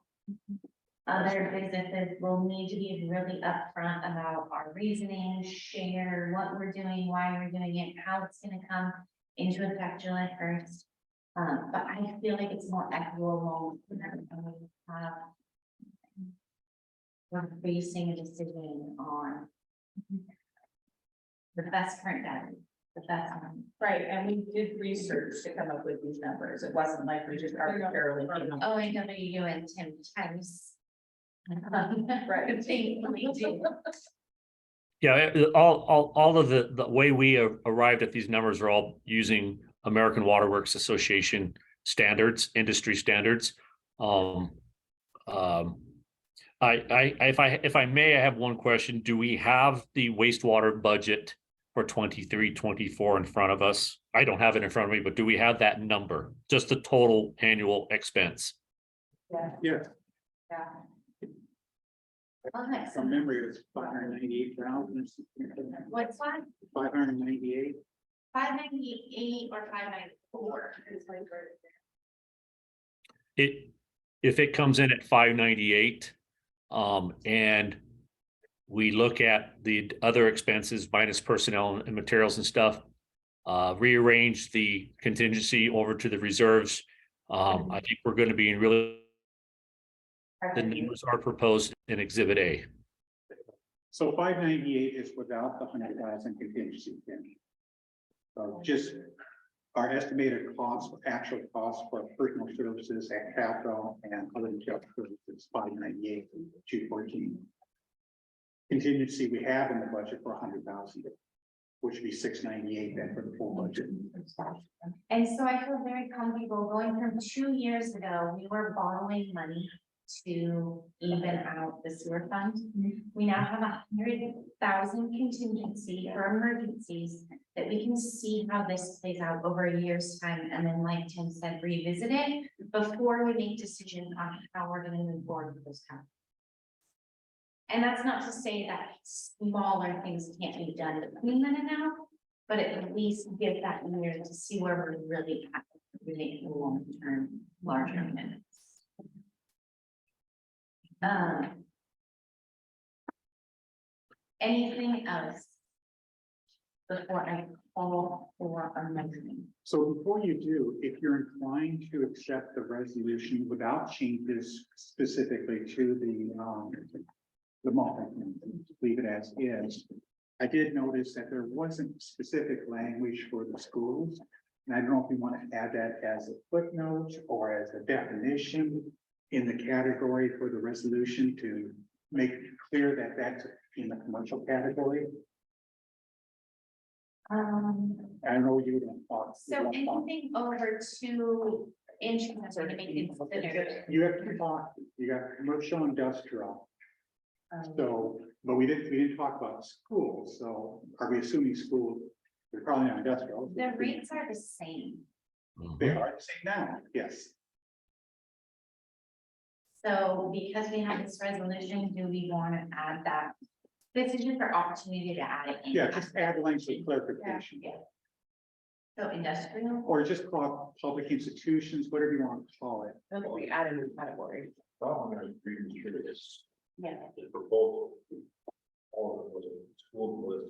Other businesses will need to be really upfront about our reasoning, share what we're doing, why we're doing it, how it's gonna come into effect July 1st. But I feel like it's more equitable when we're basing a decision on the best current data, the best one. Right, and we did research to come up with these numbers. It wasn't like we just arbitrarily came up. Oh, I know that you and Tim Times. Right. Thankfully do. Yeah, all of the way we arrived at these numbers are all using American Water Works Association standards, industry standards. If I may, I have one question. Do we have the wastewater budget for 23-24 in front of us? I don't have it in front of me, but do we have that number? Just the total annual expense? Yeah, Okay, so from memory, it's 598,000. what's that? 598. 598 or 594? If it comes in at 598, and we look at the other expenses minus personnel and materials and stuff, rearrange the contingency over to the reserves, I think we're going to be in really, the numbers are proposed in Exhibit A. So 598 is without the 100,000 contingency. So just our estimated cost, actual cost for personal services at capital and other retail services, 598, 214. Contingency we have in the budget for 100,000, which would be 698 then for the full budget. And so I feel very comfortable going from 2 years ago, we were borrowing money to even out the sewer fund. We now have 100,000 contingency for emergencies that we can see how this plays out over a year's time. And then, like Tim said, revisit it before we make decisions on how we're going to move forward with those companies. And that's not to say that smaller things can't be done between then and now, but at least give that year to see where we're really at, really long-term, larger minutes. Anything else before I call for a motion? So before you do, if you're inclined to accept the resolution without changes specifically to the multi, leave it as is. I did notice that there wasn't specific language for the schools. And I don't know if you want to add that as a footnote or as a definition in the category for the resolution to make it clear that that's in the commercial category. I don't know you don't talk. So anything over 2 inches is going to be considered. You have to talk, you got commercial industrial. So, but we didn't talk about schools. So are we assuming school? They're probably not industrial. The rates are the same. They are the same now, yes. So because we have this resolution, do we want to add that? This is just our opportunity to add it in. Yeah, just add language of clarification. Yeah. So industrial, Or just call it public institutions, whatever you want to call it. We add a new category. Well, I'm gonna read through this. yeah. The proposal. All of it was a school list.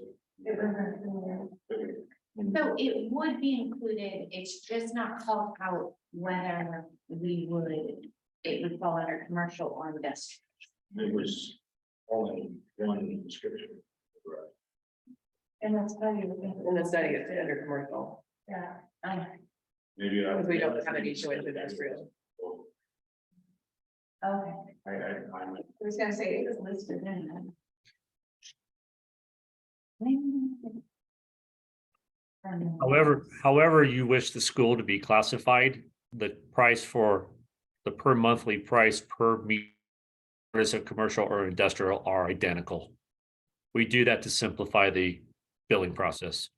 So it would be included, it's just not called out whether it would fall under commercial or industrial. It was all in one description. And that's how you. And the study is under commercial, Yeah. Maybe. because we don't have any choice with industrial. Okay. I'm. I was gonna say it was listed in. However you wish the school to be classified, the price for the per monthly price per meter is a commercial or industrial are identical. We do that to simplify the billing process.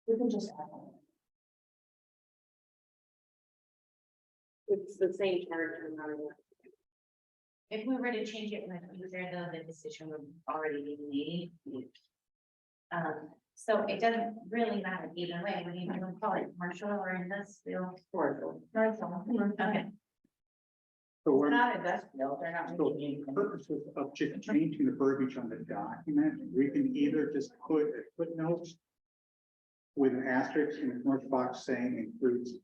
We can just add on. It's the same charge. If we were to change it in the future, though, the decision would already be made. So it doesn't really matter either way, when you don't call it commercial or industrial. Commercial. Okay, So we're Not industrial, they're not. So making anything. purposes of just changing the verbiage on the document, we can either just put a footnote with an asterisk in the commercial box saying includes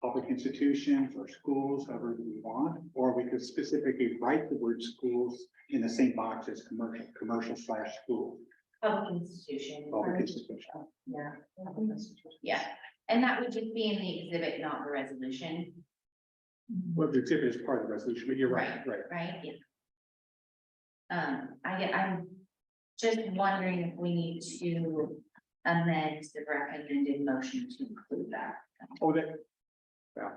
public institutions or schools, however we want, or we could specifically write the word schools in the same box as commercial slash school. public institution. Public institution. Yeah. Yeah, and that would just be in the exhibit, not the resolution, Well, the exhibit is part of the resolution, but you're right, right. right? Yeah. I'm just wondering if we need to amend the recommended motion to include that. Oh, that. Well.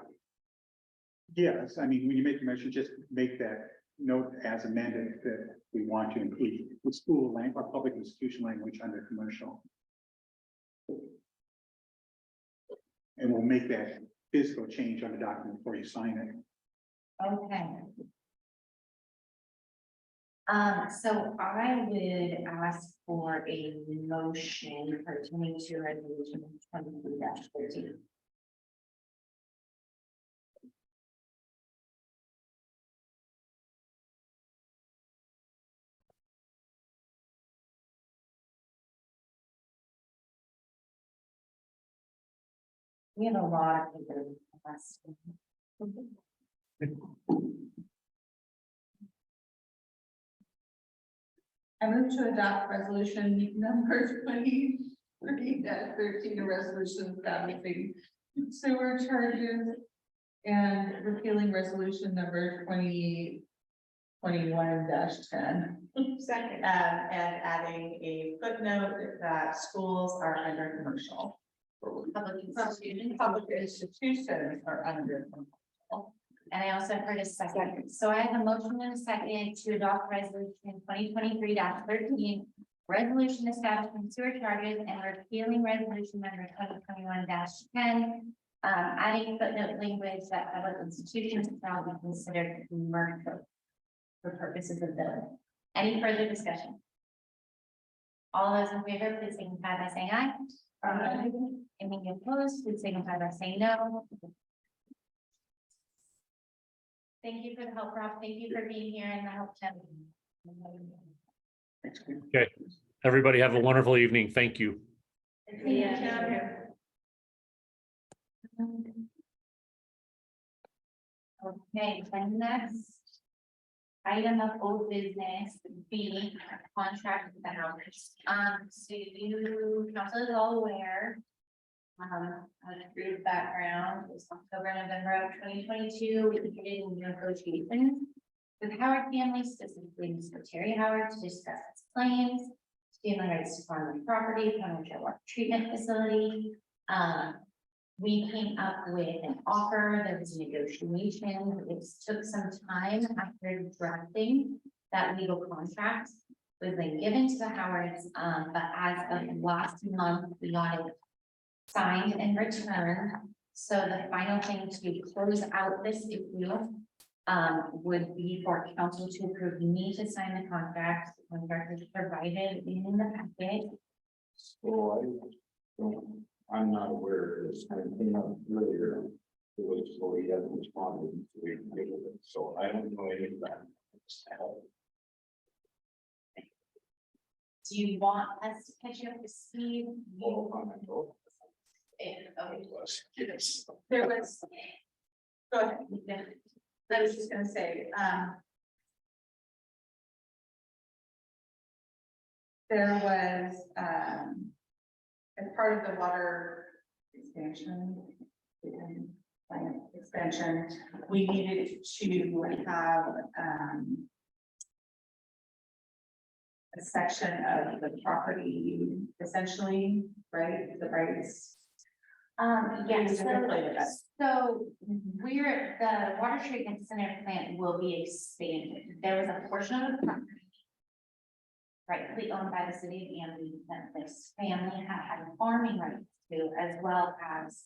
Yes, I mean, when you make a motion, just make that note as amended that we want to include the school language or public institution language under commercial. And we'll make that physical change on the document before you sign it. Okay. So I would ask for a motion pertaining to resolution 23-13. We have a lot of people. I move to adopt resolution number 23-13, a resolution establishing sewer charges and repealing resolution number 2021-10. Second. And adding a footnote that schools are under commercial. Public institutions. Public institutions are under commercial. And I also heard a second. So I have a motion and a second to adopt resolution 2023-13. Resolution establishing sewer charges and repealing resolution number 2021-10. Adding footnote language that public institutions shall be considered commercial for purposes of billing. Any further discussion? All those in favor, please signify by saying aye. Any opposed, please signify by saying no. Thank you for the help, Rob. Thank you for being here and the help, Tim. Okay, everybody have a wonderful evening. Thank you. Okay, the next item of old business would be contract with the house. So you, council is all aware. A brief background, it's October, November of 2022, we entered into negotiations with Howard family, specifically Mr. Terry Howard, to discuss its claims, family rights to farm and property, financial water treatment facility. We came up with an offer, there was a negotiation, it took some time after drafting that legal contract was then given to the Howards, but as of last month, we got it signed and returned. So the final thing to close out this issue would be for council to approve me to sign the contract. The contract is provided in the packet. So I'm not aware of this, I came up earlier was, well, he hasn't responded, so we can deal with it, so I don't know any of that. Do you want us to catch you up to speed? Oh, I know. Okay. Yes. There was. Go ahead. I was just gonna say, there was, as part of the water expansion. Plant expansion, we needed to have, a section of the property, essentially, right, the rights. Yes, Yeah, so we're, the water treatment center plant will be expanded. There was a portion of the property rightfully owned by the city of Amity that this family had farming rights to, as well as,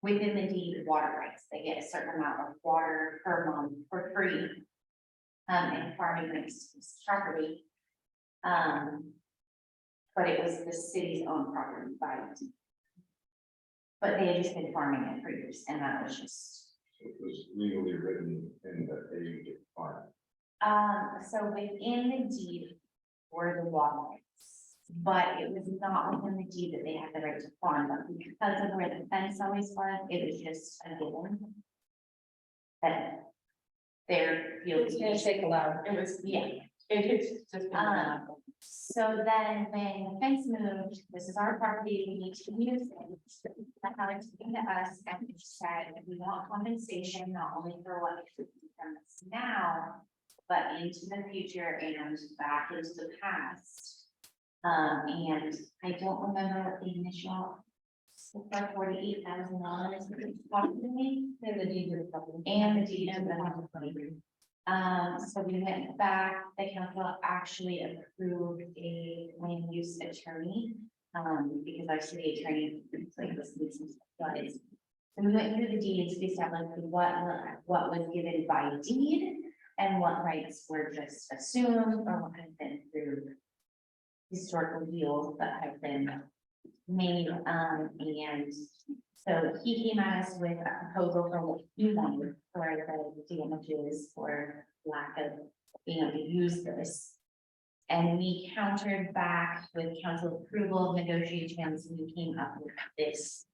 within the deed, water rights. They get a certain amount of water per month for free. And farming rights to this property. But it was the city's own property by deed. But they had just been farming it for years, and that was just, It was legally written in the age of farm. so within the deed were the water rights. But it was not within the deed that they had the right to farm, but because of where the fence always was, it was just a given. That their field. It's gonna take a lot. It was, yeah. It's just. So then when the fence moved, this is our property, we need to use it. That's how it's given to us, and we said, we want compensation, not only for what we've done now, but into the future and back into the past. And I don't remember what the initial, like $48,000 talking to me. And the deed of the property. And the deed of the property. So we went back, the council actually approved a land use attorney, because our city attorney, like this, but so we went through the deeds, we established what was given by deed and what rights were just assumed or what had been through historical deals that have been made, and so he came at us with a proposal for what he wanted for the damages for lack of being able to use this. And we countered back with council approval, negotiations, and we came up with this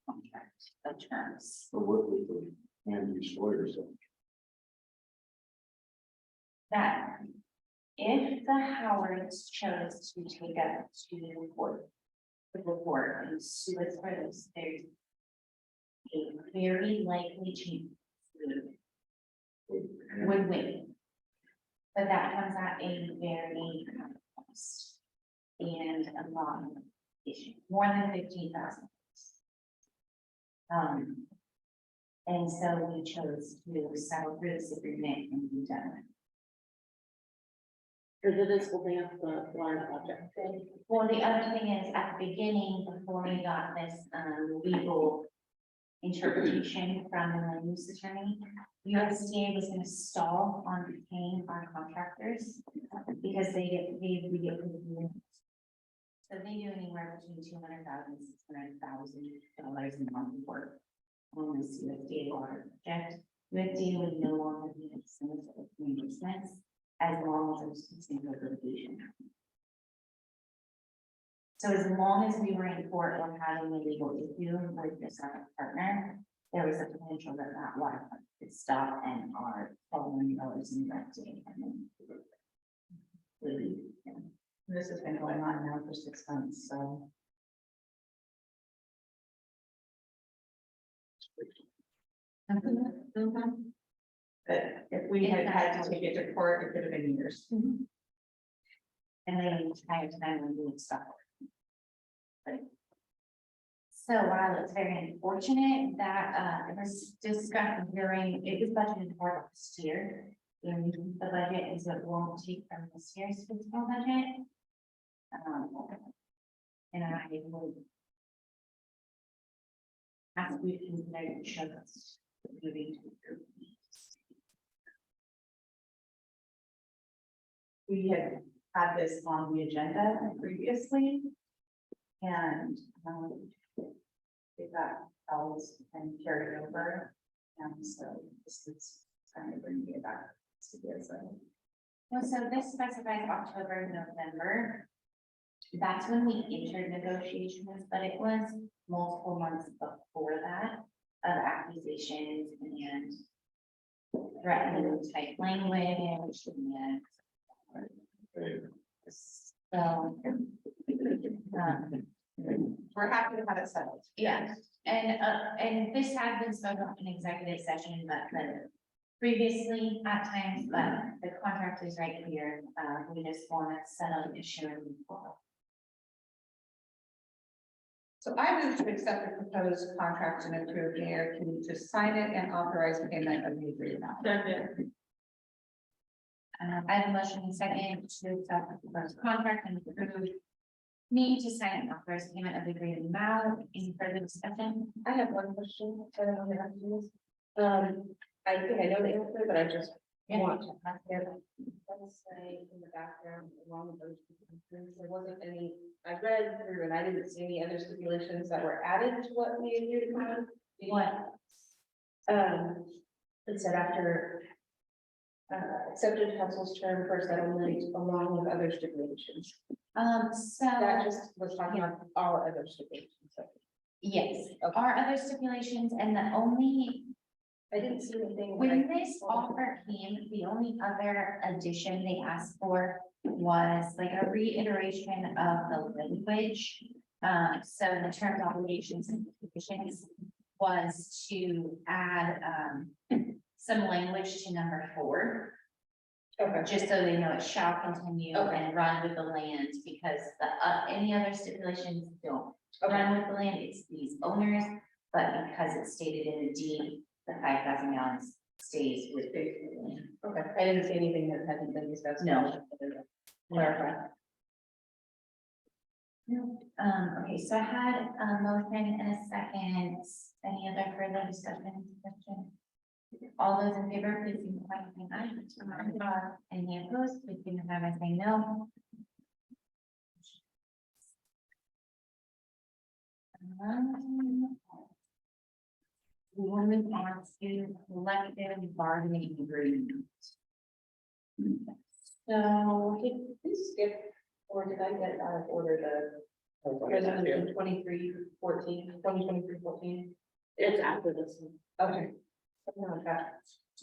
contract of terms. So what was the land use lawyer say? That if the Howards chose to take up to the court, and sue us for this, there's a very likely chance would win. But that comes at a very high cost and a lot of issue, more than 15,000. And so we chose to settle through this agreement and be done. Is it this holding up the water project? Well, the other thing is, at the beginning, before we got this legal interpretation from the land use attorney, USDA was gonna stall on paying our contractors because they get paid, we get paid. So they do anywhere between $200,000 and $600,000 a month work on this USDA water project. USDA would no longer be expensive of reimbursements as long as it was considered litigation. So as long as we were in court or having a legal issue with this other partner, there was a potential that that water fund could stop and our $12 million in rent to income. This has been going on now for 6 months, so. But if we had had to take it to court, it could have been years. And then entire time when we would stop. So while it's very unfortunate that it was discussed during, it was budgeted for last year. In the budget is what won't take from this year's fiscal budget. And I would ask you to consider just moving to. We had this on the agenda previously. And it got dollars and carry over. So this is kind of bringing it back to this. Well, so this specifies October, November. That's when we entered negotiations, but it was multiple months before that of accusations and threatening type language and so. We're happy to have it settled. Yeah, and this had been spoken in executive session, but previously at times, but the contract is right here. We just want to settle the issue and move forward. So I move to accept the proposed contract and approve mayor to sign it and authorize payment of the agreement. I have a motion and second to accept the proposed contract and approve me to sign and authorize payment of the agreed amount. Any further discussion? I have one question. I don't know if I have to do this. I think I know the answer, but I just want to ask it. Let's say in the background, along with those, there wasn't any, I read through and I didn't see any other stipulations that were added to what we agreed upon. What? It said after accepted council's term for settlement along with other stipulations. So. That just was talking about all other stipulations. Yes, our other stipulations and the only, I didn't see anything. when this offer came, the only other addition they asked for was like a reiteration of the language. So the terms, obligations and conditions was to add some language to number 4. Okay. Just so they know it shall continue Okay. and run with the land, because the any other stipulations don't run with the land, it's these owners, but because it's stated in the deed, the 5,000 gallons stays with the land. Okay, I didn't see anything that hadn't been discussed. No. Clarify. Okay, so I had a motion and a second. Any other further discussion? Question? All those in favor, please signify by saying aye. Any opposed, please signify by saying no. We will move on to collective bargaining agreement. So did we skip, or did I get out of order the resolution 2023-14? It's after this one. Okay. No,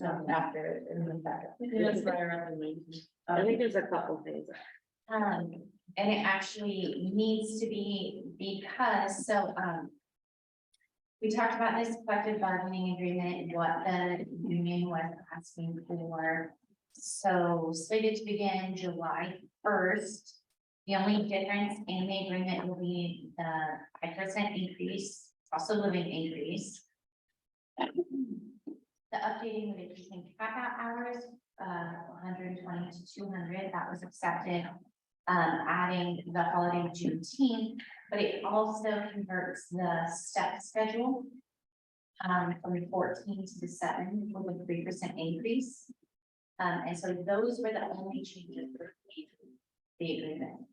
no, after it, and then back. It's right around the meeting. I think there's a couple things. And it actually needs to be because, so, we talked about this collective bargaining agreement, what the union was asking for. So slated to begin July 1st. The only difference in the agreement will be the 5% increase, cost of living increase. The updating the vacation cap out hours, 120 to 200, that was accepted. Adding the holiday Juneteenth, but it also converts the step schedule from the 14 to the 7 with a 3% increase. And so those were the only changes for the agreement.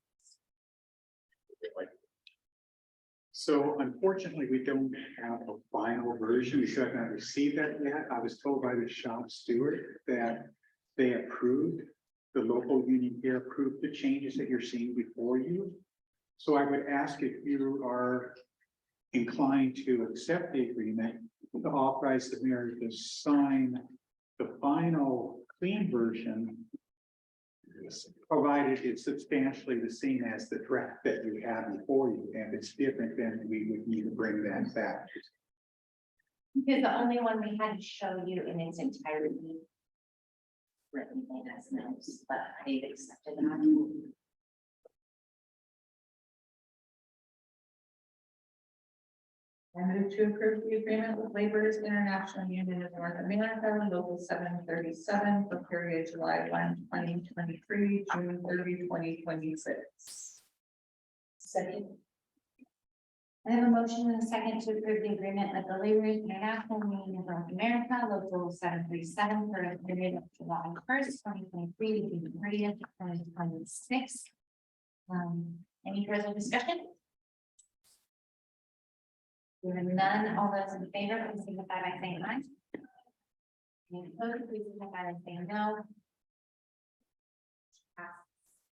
So unfortunately, we don't have a final version. We still have not received that yet. I was told by the shop steward that they approved, the local union here approved the changes that you're seeing before you. So I would ask if you are inclined to accept the agreement, to authorize the mayor to sign the final clean version, provided it's substantially the same as the draft that you have before you, and if it's different, then we would need to bring that back. Because the only one we had to show you in its entirety. Written as notes, but they've accepted that. I move to approve the agreement with Laborers International Union of North America, local 737 for period July 1, 2023, June 30, 2026. Second. I have a motion and a second to approve the agreement with the Laborers International Union of North America, local 737 for a period of July 1st, 2023 to June 30th, 2026. Any further discussion? Hearing none, all those in favor, please signify by saying aye. Any opposed, please signify by saying no.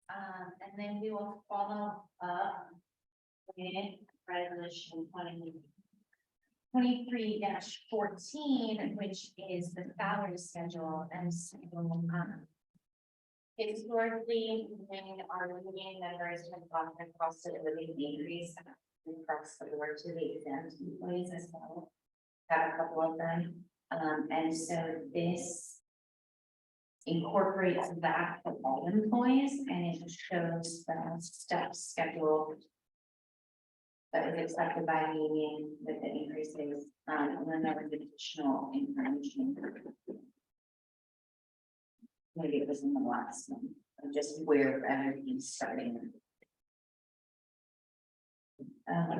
And then we will follow up with resolution 23-14, which is the salary schedule and so, historically, when our union members have gone across the living increase across the board to the exempt employees as well. Have a couple of them, and so this incorporates that for all employees, and it shows the step schedule that was accepted by the union with the increases, and then there was additional information. Maybe it was in the last one, of just where everything's starting. I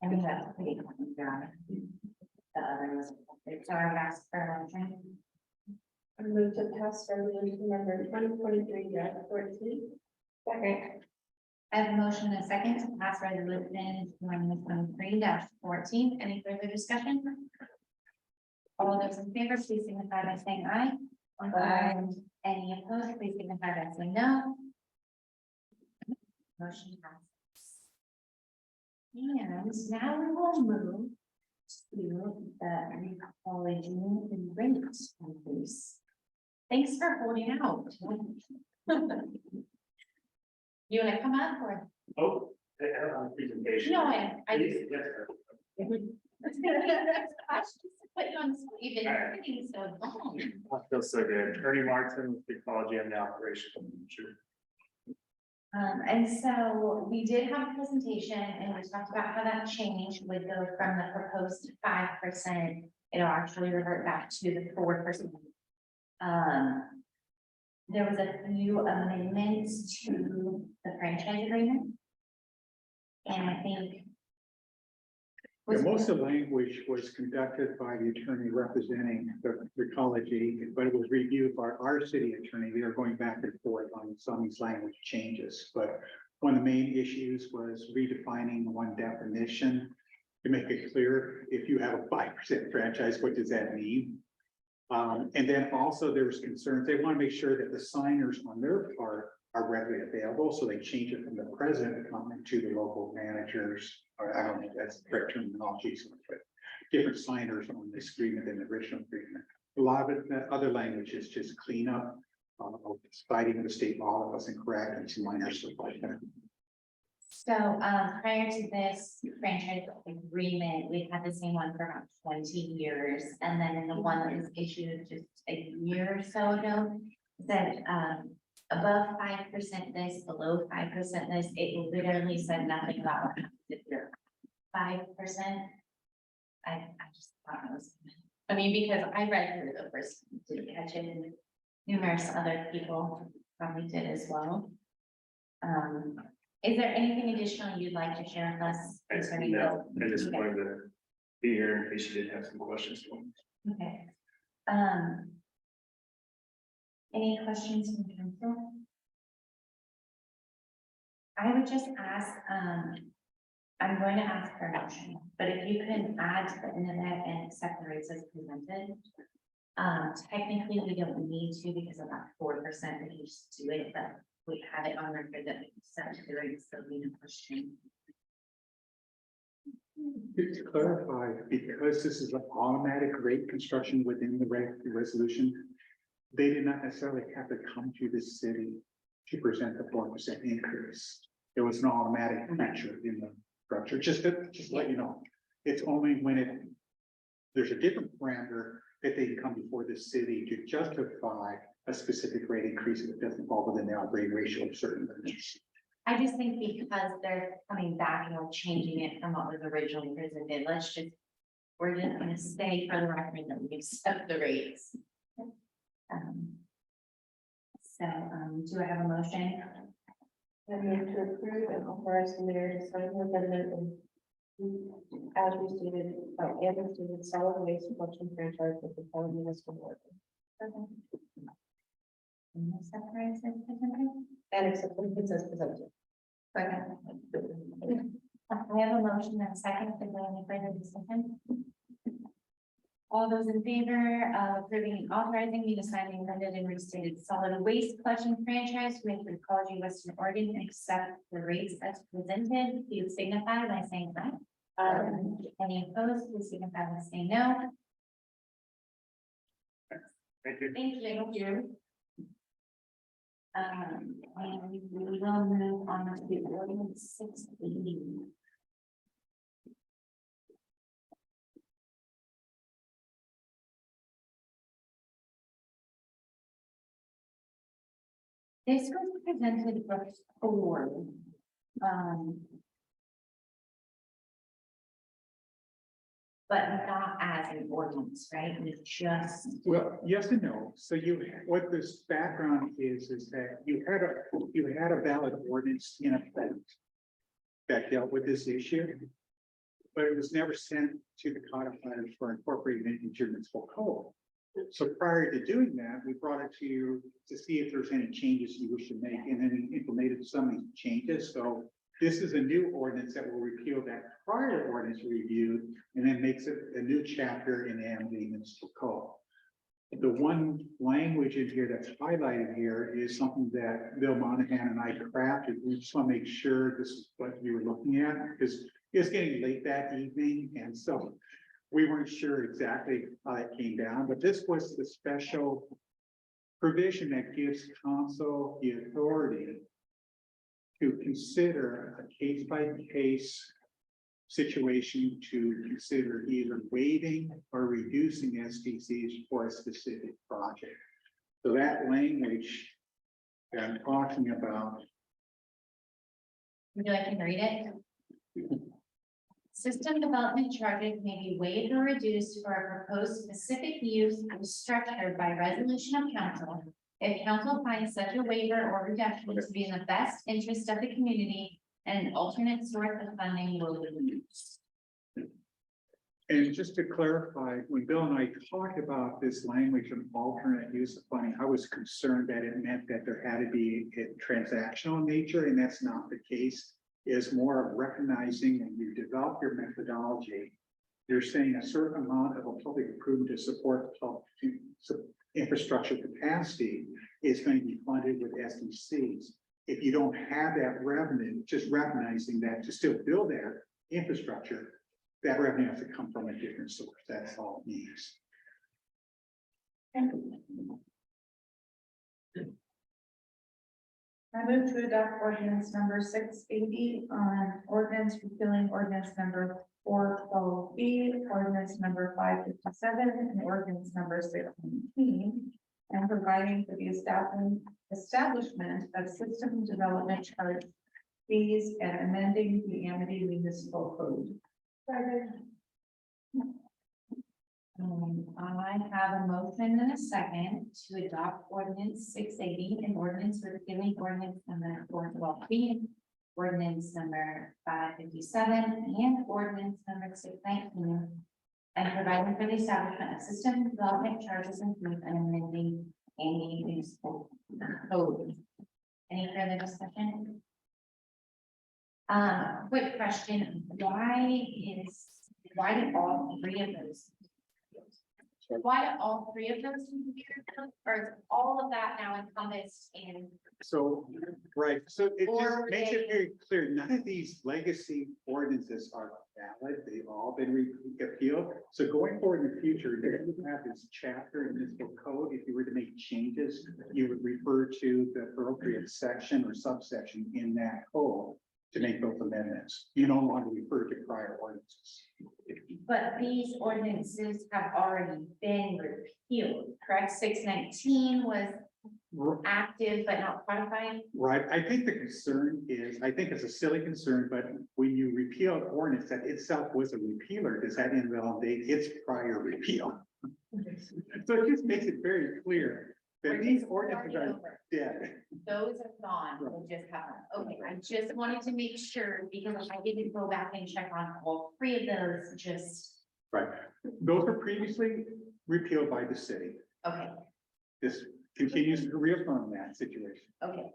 think that's pretty common ground. The other was, so I would ask for a motion. I move to pass resolution number 2023-14. Second. I have a motion and a second to pass resolution 2023-14. Any further discussion? All those in favor, please signify by saying aye. Aye. Any opposed, please signify by saying no. Motion passes. And now we will move to the college rate increase. Thanks for holding out. You want to come up or? Oh, I have a presentation. No, I just. Yes, Put you on, you've been working so long. I feel so good. Ernie Martin with the Ecology and the Operation. Sure. And so we did have a presentation and we talked about how that change would go from the proposed 5%. It'll actually revert back to the 4%. There was a few amendments to the franchise agreement. And I think. Most of the language was conducted by the attorney representing the ecology, but it was reviewed by our city attorney. They are going back and forth on some of these language changes, but one of the main issues was redefining one definition to make it clear, if you have a 5% franchise, what does that mean? And then also there was concerns, they want to make sure that the signers on their part are readily available, so they change it from the president to the local managers, or I don't know if that's the correct terminology, but different signers on this agreement than the original agreement. A lot of the other language is just cleanup, citing the state law that wasn't correct and some minor stuff like that. So prior to this franchise agreement, we've had the same one for about 20 years. And then in the one that was issued just a year or so ago, said above 5% this, below 5% this, it literally said nothing about what happens if you're 5%. I just thought it was, I mean, because I read through the first, didn't catch it, and numerous other people probably did as well. Is there anything additional you'd like to share with us concerning No, I this? just wanted to be here in case you did have some questions for me. Okay. Any questions from council? I would just ask, I'm going to ask for a motion, but if you can add to the internet and accept the rates as presented. Technically, we don't need to because of that 4%, we can just do it, but we have it on record that we accept the rates, so we no question. To clarify, because this is an automatic rate construction within the resolution, they did not necessarily have to come to the city to present the 4% increase. It was an automatic feature in the structure, just to let you know. It's only when there's a different parameter that they can come before the city to justify a specific rate increase if it doesn't fall within the operating ratio of certain ranges. I just think because they're coming back and we're changing it from what was originally presented, we're just gonna stay for the record that we accept the rates. Do I have a motion? I move to approve and authorize the mayor to sign the amendment as restated, and restated solid waste collection franchise with the town municipal board. And accept the rates as presented? And accept the rates as presented. Second. I have a motion and a second. Is there any further discussion? All those in favor of approving and authorizing me to sign the amended and restated solid waste collection franchise with Ecology Western Oregon and accept the rates as presented, please signify by saying aye. Any opposed, please signify by saying no. Thank you. Thank you. And we will move on to the ordinance 680. This was presented before. But not as an ordinance, right? It's just, Well, yes and no. So what this background is that you had a valid ordinance in effect that dealt with this issue, but it was never sent to the codifiers for incorporating into municipal code. So prior to doing that, we brought it to you to see if there's any changes you wish to make, and then we implemented some of these changes. So this is a new ordinance that will repeal that prior ordinance reviewed, and then makes it a new chapter in the Amity Municipal Code. The one language in here that's highlighted here is something that Bill Monahan and I crafted. We just want to make sure this is what you were looking at, because it's getting late that evening, and so we weren't sure exactly how that came down, but this was the special provision that gives council the authority to consider a case-by-case situation, to consider either waiving or reducing SDCs for a specific project. So that language that I'm talking about, would you like me to read it? System development charges may be waived or reduced for a proposed specific use and structure by resolution of council. If council finds such a waiver or reduction to be in the best interest of the community, and an alternate source of funding will be used. and just to clarify, when Bill and I talked about this language of alternate use of funding, I was concerned that it meant that there had to be a transactional nature, and that's not the case. Is more of recognizing when you develop your methodology, you're saying a certain amount of a public improvement to support infrastructure capacity is going to be funded with SDCs. If you don't have that revenue, just recognizing that to still build that infrastructure, that revenue has to come from a different source. That's all it means. I move to adopt ordinance number 680 on ordinance repealing ordinance number 412B, ordinance number 557, and ordinance number 619, and providing for the establishment of system development charge fees and amending the Amity Municipal Code. I have a motion and a second to adopt ordinance 680 and ordinance repealing ordinance number 412B, ordinance number 557, and ordinance number 619, and providing for the establishment of system development charges and fees and amending any municipal code. Any further discussion? Quick question, why do all three of those? Why do all three of those, or is all of that now encompassed in? So, right, so it just Or makes it they- very clear, none of these legacy ordinances are valid, they've all been repealed. So going forward in the future, you would have this chapter in municipal code, if you were to make changes, you would refer to the appropriate section or subsection in that code to make those amendments. You no longer refer to prior ordinances. But these ordinances have already been repealed, correct? 619 was active but not codified. Right, I think the concern is, I think it's a silly concern, but when you repeal an ordinance that itself was a repealer, does that invalidate its prior repeal? So it just makes it very clear that We're these just ordinances starting are over. dead. Those are gone, we'll just have them. Okay, I just wanted to make sure because I didn't go back and check on all three of those, just, Right, those were previously repealed by the city. okay, This continues to reaffirm that situation. okay.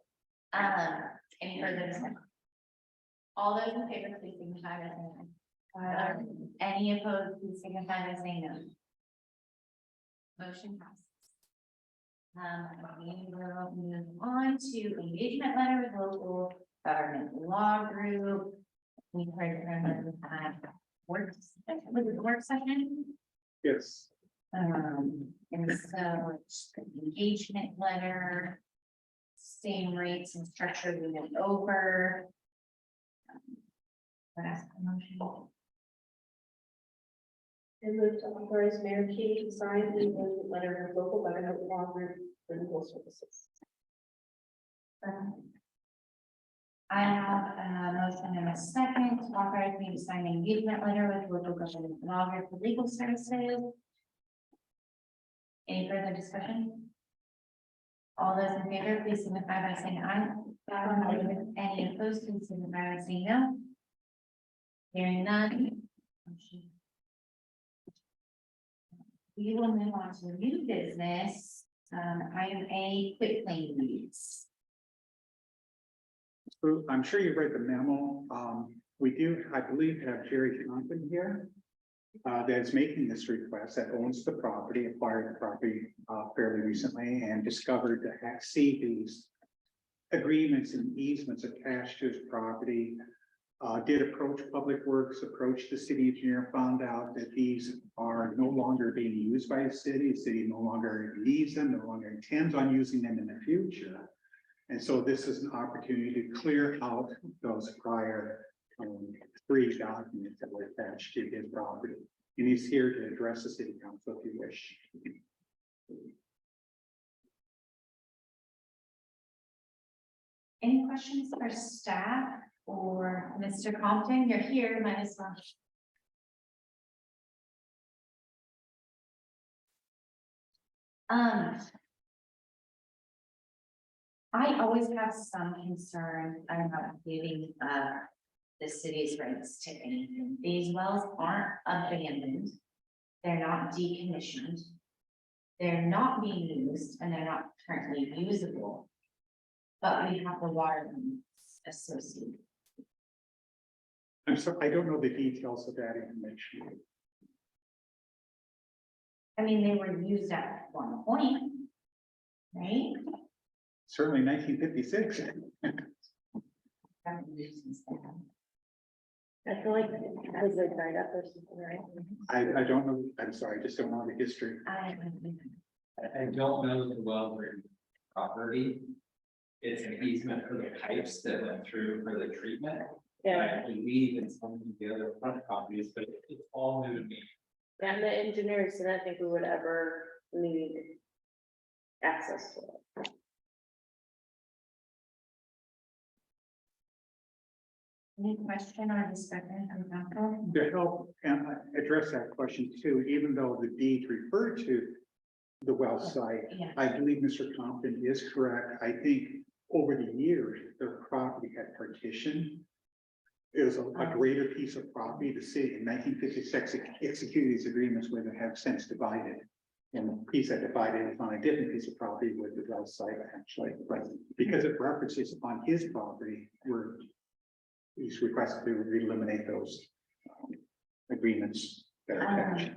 Any further discussion? All those in favor, please signify by saying aye. Any opposed, please signify by saying no. Motion passes. We will move on to engagement letter with local government law group. We heard from work, was it work session? Yes. And so it's the engagement letter. Same rates and structure we went over. Last motion. And move to authorize Mayor Key to sign the engagement letter of local government law group for legal services. I have a motion and a second to authorize me to sign an engagement letter with local government law group for legal services. Any further discussion? All those in favor, please signify by saying aye. Any opposed, please signify by saying no. Hearing none. We will move on to new business. Item A, quick claim deeds. So I'm sure you read the memo. We do, I believe, have Jerry Thompson here. That's making this request, that owns the property, acquired the property fairly recently and discovered to see these agreements and easements attached to his property. Did approach Public Works, approached the city engineer, found out that these are no longer being used by the city no longer needs them, no longer intends on using them in the future. And so this is an opportunity to clear out those prior 3 documents that were attached to his property. And he's here to address the city council if you wish. Any questions for staff or Mr. Compton? You're here, might as well. I always have some concern about giving the city's rights to anything. These wells aren't abandoned. They're not decommissioned. They're not being used and they're not currently usable. But we have the water lines associated. I'm sorry, I don't know the details of that information. I mean, they were used at one point, right? Certainly 1956. I feel like because they dried up or something, right? I don't know, I'm sorry, I just don't know the history. I don't know the well where property. It's an easement for the pipes that went through for the treatment. Yeah, I believe in some of the other front copies, but it's all new to me. and the engineers didn't think we would ever need access to it. Any question or discussion from council? To help address that question too, even though the deeds refer to the well site, Yeah. I believe Mr. Compton is correct. I think over the years, the property had partitioned. It was a greater piece of property. The city in 1956 executed these agreements where they have since divided. And the piece that divided is on a different piece of property with the well site actually, but because it references on his property, he's requested to eliminate those agreements that are attached.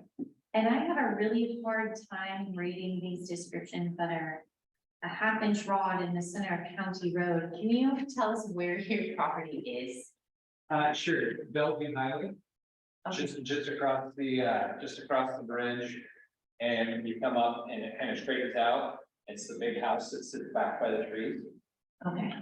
And I have a really hard time reading these descriptions that are a 1/2-inch rod in the center of County Road. Can you tell us where your property is? Sure, Bellevue Highway, Okay. just across the bridge. And you come up and it kind of straightens out. It's the big house that sits back by the trees. Okay.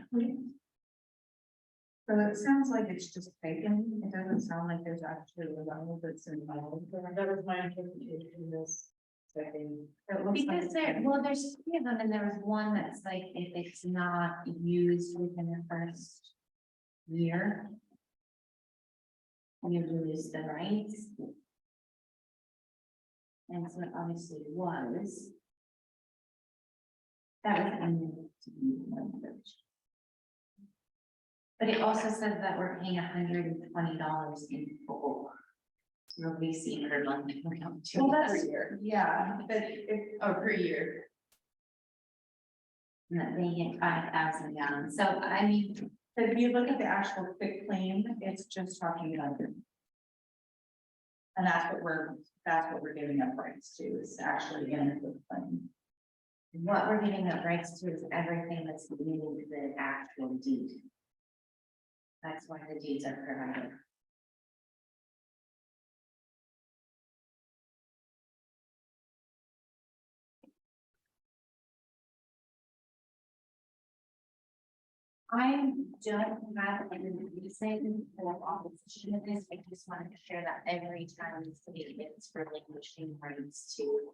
So it sounds like it's just taken. It doesn't sound like there's actually a level that's involved. That was my interpretation of this. Second. It looks like Because there's 3 of them and there was one that's like, if it's not used within the first year. You lose the rights. And so it obviously was. That was. But it also says that we're paying $120 in full. So we see per month. Well, that's, yeah, but if, Per year. And that they get 5,000 gallons. So I mean, But if you look at the actual quick claim, it's just talking about it. And that's what we're giving up rights to, is actually in a quick claim. What we're giving up rights to is everything that's leading to the actual deed. That's why the deeds are provided. I don't have any reason for opposition to this. I just wanted to share that every time the city gets relinquishing rights to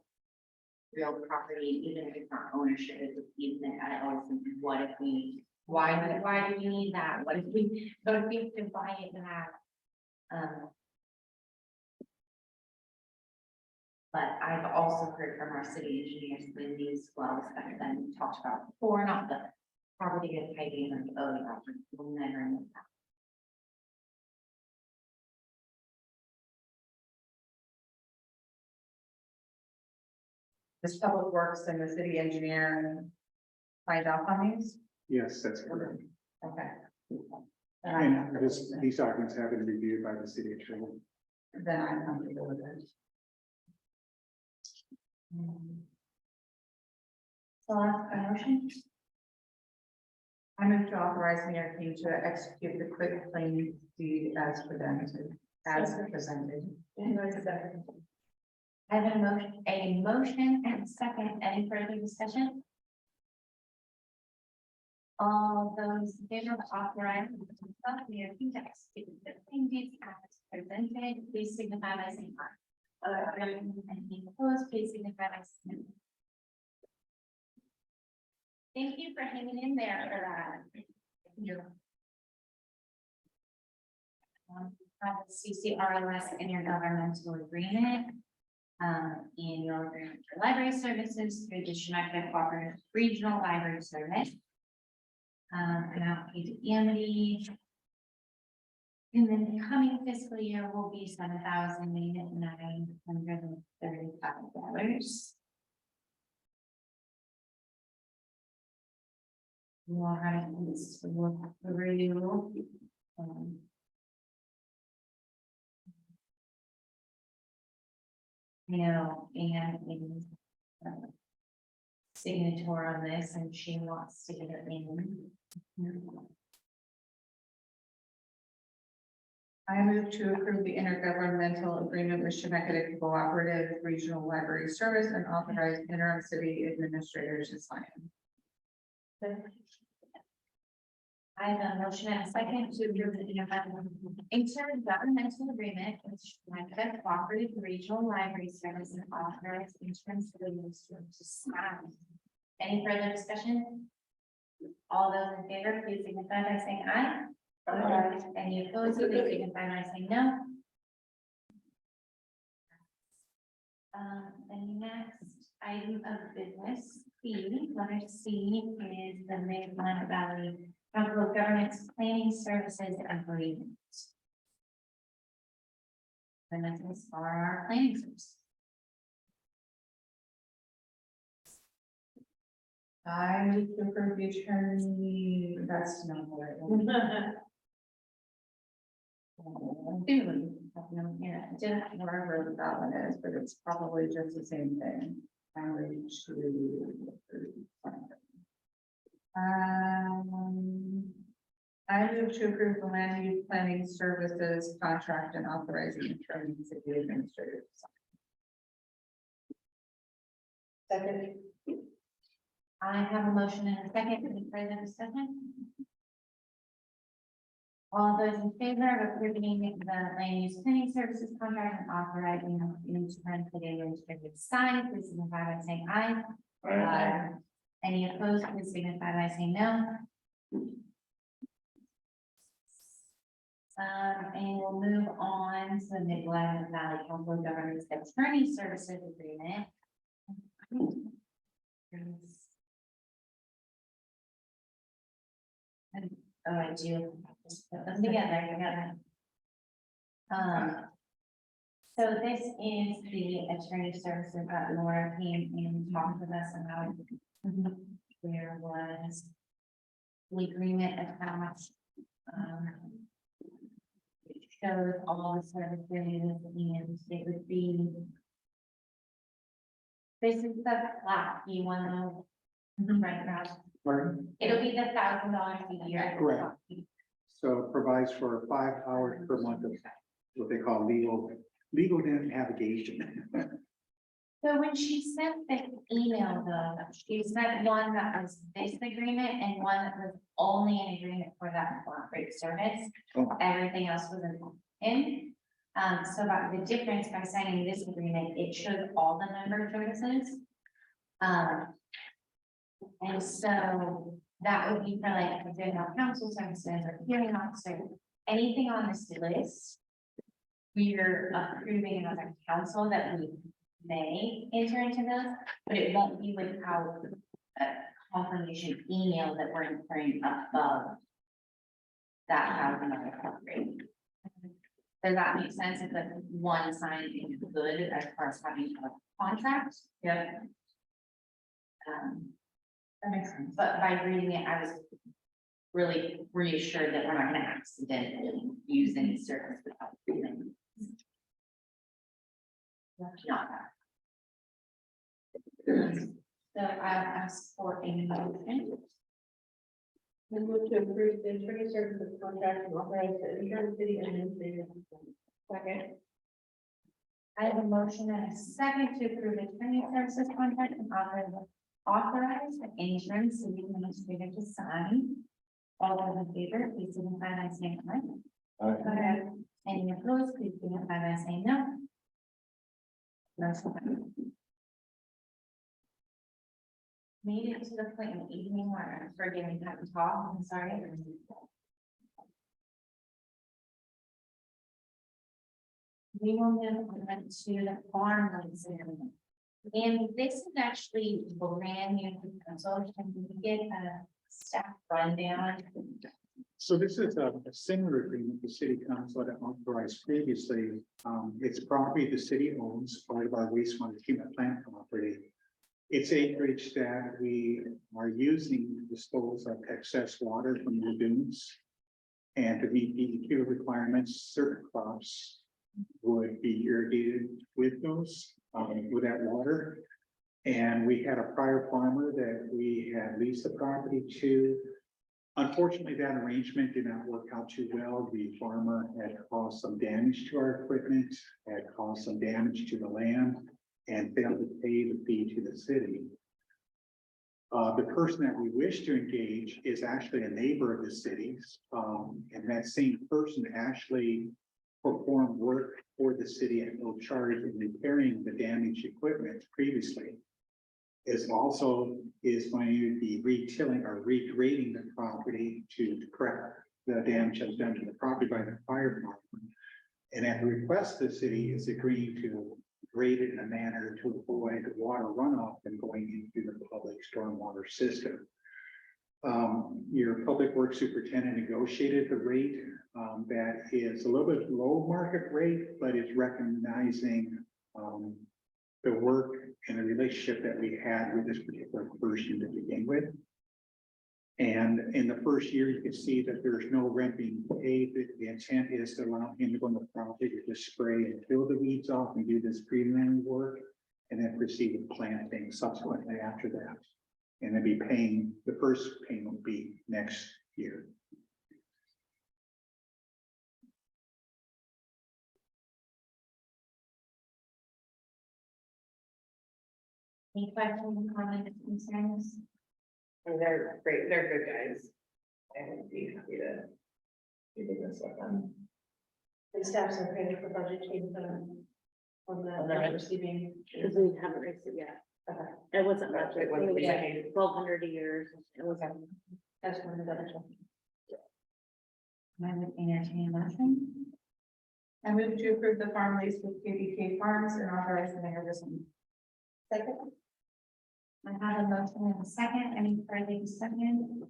real property, even if it's not ownership, it's easement, I always think, what if we, why do we need that? What if we have to buy it back? But I've also heard from our city engineers, when these wells that have been talked about before, not the property of piping and oh, yeah, we'll never know that. This Public Works and the city engineer signed off on these? Yes, that's correct. Okay. And these documents have been reviewed by the city attorney. Then I'm comfortable with it. So a motion? I move to authorize Mayor King to execute the quick claim deed as presented. I have a motion and a second. Any further discussion? All those in favor of authorizing Mayor King to execute the claim deeds as presented, please signify by saying aye. Any opposed, please signify by saying no. Thank you for hanging in there for that. Have the CCRLS intergovernmental agreement. In your agreement for library services through the Chinook Cooperative Regional Library Service. And I'll pay to Amity. And then the coming fiscal year will be $7,935. All right, let's look through. And signature on this, and she wants to get it in. I move to approve the intergovernmental agreement with Chinook Cooperative Regional Library Service and authorize interim city administrators to sign. I have a motion and a second to approve the intergovernmental agreement with Chinook Cooperative Regional Library Service and authorize interim city administrators to sign. Any further discussion? All those in favor, please signify by saying aye. Aye. Any opposed, please signify by saying no. The next item of business, C, letter C, is the Mid-Atlantic Valley Council of Governments Planning Services Agreement. And this is for our planning service. I move to approve the attorney, that's not what it was. Wherever that one is, but it's probably just the same thing. I move to approve the land use planning services contract and authorizing attorney city administrator to sign. Second. I have a motion and a second. Any further discussion? All those in favor of approving the land use planning services contract and authorizing the interim city administrator to sign, please signify by saying aye. Aye. Any opposed, please signify by saying no. And we'll move on to the Mid-Atlantic Valley Council of Governments Attorney Services Agreement. Oh, I do. Just put them together. So this is the attorney services that Laura came and talked with us about. There was the agreement attached. It shows all the services and it would be. This is the flat fee one though, right now. Pardon? It'll be the $1,000 a year. Correct. So it provides for 5 hours per month of what they call legal navigation. So when she sent the email though, she sent one that was this agreement and one that was only an agreement for that flat rate service. Oh. Everything else was in. So about the difference by signing this agreement, it shows all the member services. And so that would be for like the general counsel services or hearing officer, anything on this list. We're approving as a council that we may enter into those, but it won't be without a confirmation email that we're incurring above that $1,000 rate. Does that make sense? If the one sign is good as far as having a contract? Yeah. Um, That makes sense. but by reading it, I was really reassured that we're not gonna accidentally use any service without doing. Not that. So I'll ask for a motion. We move to approve the attorney services contract and authorize the insurance city administrator. Second. I have a motion and a second to approve the attorney services contract and authorize the insurance city administrator to sign. All those in favor, please signify by saying aye. Aye. Any opposed, please signify by saying no. Motion carries. Made it to the point in the evening where I'm forgetting how to talk, I'm sorry. We will move on to the farm lease agreement. And this is actually brand new to council. Can we get a staff rundown? So this is a similar agreement the city council had authorized previously. It's property the city owns, part of our wastewater treatment plant property. It's acreage that we are using to dispose of excess water from lagoons. And to meet DEQ requirements, certain crops would be irrigated with those, with that water. And we had a prior farmer that we had leased the property to. Unfortunately, that arrangement did not work out too well. The farmer had caused some damage to our equipment, had caused some damage to the land, and failed to pay the fee to the city. The person that we wish to engage is actually a neighbor of the city's, and that same person actually performed work for the city at no charge in repairing the damaged equipment previously. Is also going to be retilling or regrading the property to correct the damage that was done to the property by the fire department. And at the request, the city is agreeing to grade it in a manner to avoid water runoff and going into the public stormwater system. Your public works superintendent negotiated the rate that is a little bit below market rate, but is recognizing the work and the relationship that we had with this particular person to begin with. And in the first year, you can see that there's no rent being paid. The intent is to allow him to go on the property to just spray and kill the weeds off and do this preliminary work. And then proceed with planting subsequently after that. And then be paying, the first payment will be next year. Any questions, comments, concerns? And they're great, they're good guys. I would be happy to do business with them. And staff's are ready for budget change on the receiving. Because we haven't raised it yet. Okay. It wasn't much. It wasn't Yeah, changed. 1,200 a year. It was. That's one of the double check. I would entertain a motion. I move to approve the farm lease with KBK Farms and authorize the mayor to sign. Second. I have a motion and a second. Any further discussion?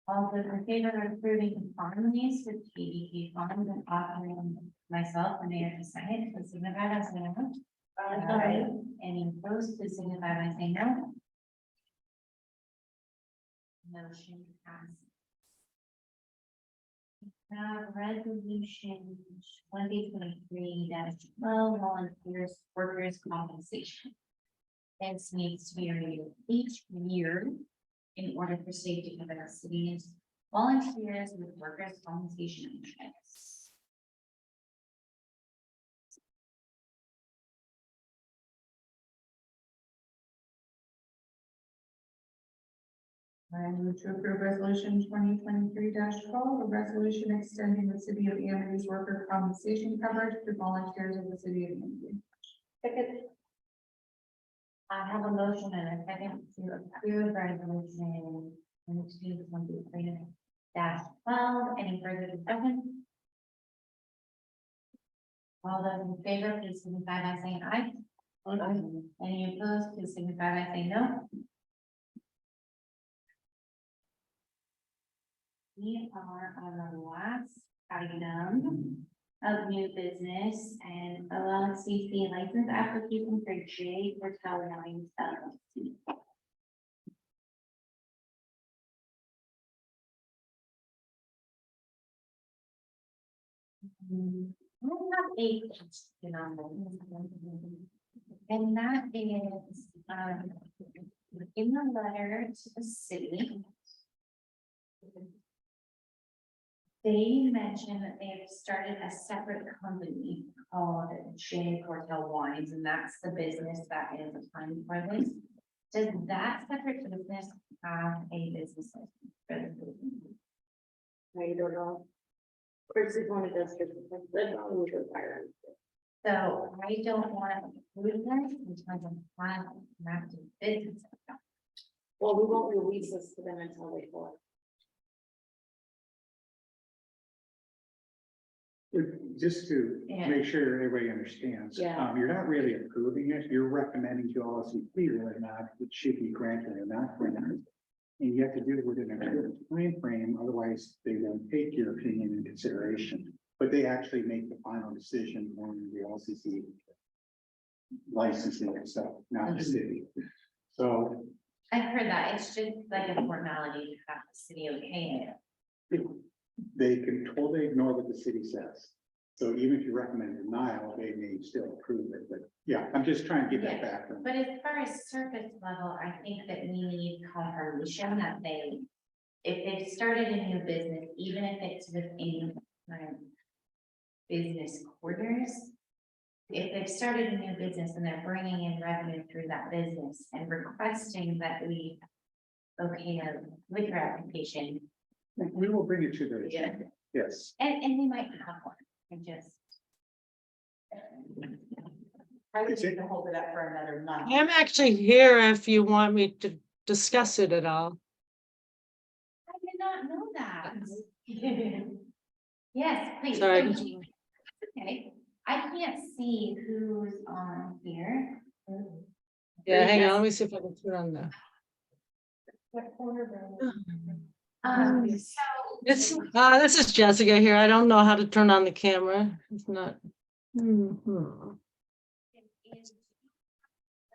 All those in favor of approving the farm lease with KBK Farms and authorizing myself and mayor to sign it, please signify by saying aye. Aye. Any opposed, please signify by saying no. Motion passes. Resolution 2023-12, volunteers workers compensation. This needs to be reviewed each year in order for safety of our cities, volunteers with workers compensation insurance. I move to approve resolution 2023-12, a resolution extending the city of Amity's worker compensation coverage to volunteers of the city of Amity. Second. I have a motion and a second to approve resolution 2023-12. Any further discussion? All those in favor, please signify by saying aye. Aye. Any opposed, please signify by saying no. We are on the last item of new business and LLCC license application for J Hotel Wines LLC. I have a question on this. And that is, in the letter to the city, they mentioned that they have started a separate company called J Hotel Wines, and that's the business that is applying for this. Does that separate business have a business license for this business? I don't know. Chris is one of those, that's all we require. So I don't want to include this in terms of file an active business. Well, we won't release this to them until they go. Just to Yeah. make sure everybody understands. Yeah. You're not really approving it, you're recommending to LLC whether or not it should be granted or not granted. And you have to do it within a certain time frame, otherwise they won't take your opinion in consideration. But they actually make the final decision on the LCC licensing itself, not the city. So I've heard that, it's just like a formality to have the city okay it. they can totally ignore what the city says. So even if you recommend denial, they may still approve it, but yeah, I'm just trying to get that background. But as far as surface level, I think that we need confirmation that they, if they've started a new business, even if it's within business quarters. If they've started a new business and they're bringing in revenue through that business and requesting that we okay a liquor application, We will bring it to their Yeah. attention. Yes. and they might have one, and just. I would need to hold it up for another month. I'm actually here if you want me to discuss it at all. I did not know that. Yes, please. Sorry. Okay, I can't see who's on here. Yeah, hang on, let me see if I can turn on the. So. This is Jessica here. I don't know how to turn on the camera. It's not. Mhm. Is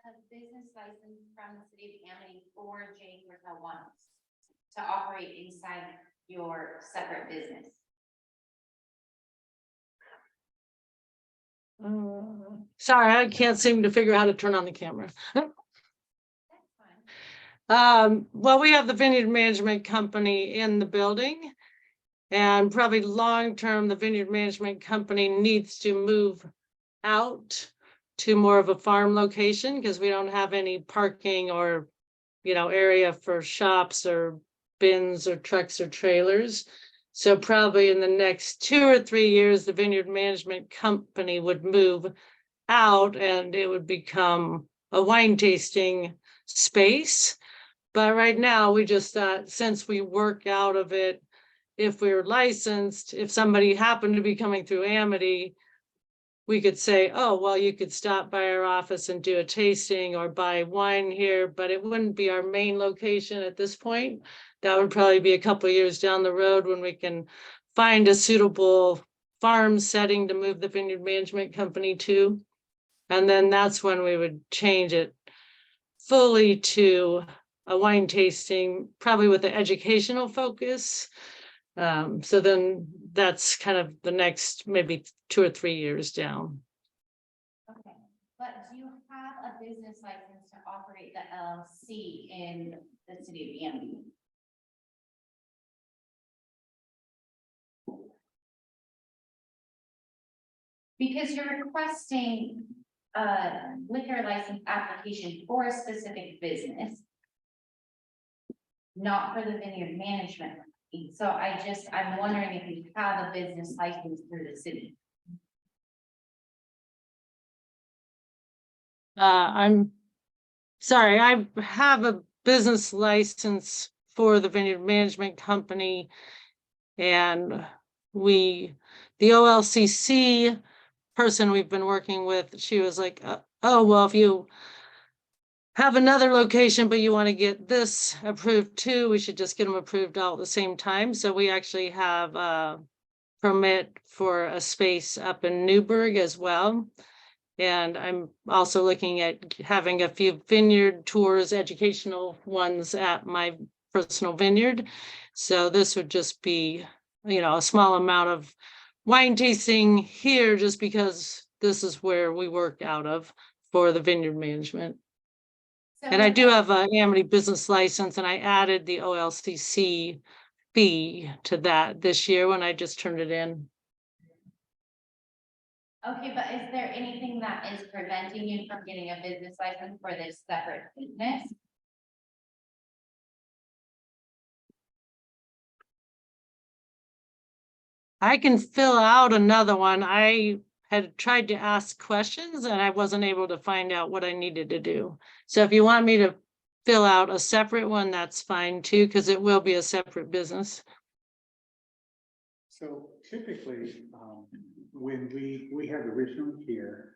a business license from the city of Amity for J Hotel Wines to operate inside your separate business. Sorry, I can't seem to figure out how to turn on the camera. That's fine. Well, we have the Vineyard Management Company in the building. And probably long-term, the Vineyard Management Company needs to move out to more of a farm location because we don't have any parking or, area for shops or bins or trucks or trailers. So probably in the next 2 or 3 years, the Vineyard Management Company would move out and it would become a wine tasting space. But right now, we just thought since we work out of it, if we were licensed, if somebody happened to be coming through Amity, we could say, oh, well, you could stop by our office and do a tasting or buy wine here, but it wouldn't be our main location at this point. That would probably be a couple of years down the road when we can find a suitable farm setting to move the Vineyard Management Company to. And then that's when we would change it fully to a wine tasting, probably with an educational focus. So then that's kind of the next maybe 2 or 3 years down. Okay, but do you have a business license to operate the LLC in the city of Amity? Because you're requesting a liquor license application for a specific business, not for the vineyard management. So I'm wondering if you have a business license through the city. I'm sorry, I have a business license for the vineyard management company. And the OLCC person we've been working with, she was like, oh, well, if you have another location, but you want to get this approved too, we should just get them approved all at the same time. So we actually have a permit for a space up in Newburgh as well. And I'm also looking at having a few vineyard tours, educational ones at my personal vineyard. So this would just be, a small amount of wine tasting here, just because this is where we work out of for the vineyard management. And I do have an Amity business license, and I added the OLCC fee to that this year when I just turned it in. Okay, but is there anything that is preventing you from getting a business license for this separate business? I can fill out another one. I had tried to ask questions and I wasn't able to find out what I needed to do. So if you want me to fill out a separate one, that's fine too, because it will be a separate business. So typically, when we have the original here,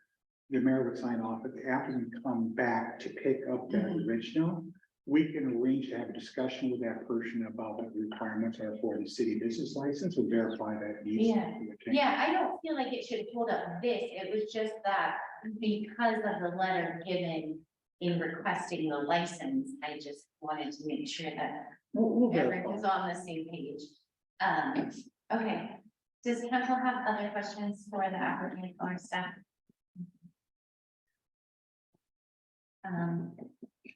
the mayor would sign off, but after we come back to pick up that original, we can arrange to have a discussion with that person about what the requirements are for the city business license and verify that needs. Yeah. Yeah, I don't feel like it should hold up this. It was just that because of the letter given in requesting the license, I just wanted to make sure that everyone's on the same page. Okay. Does council have other questions for the applicant or staff?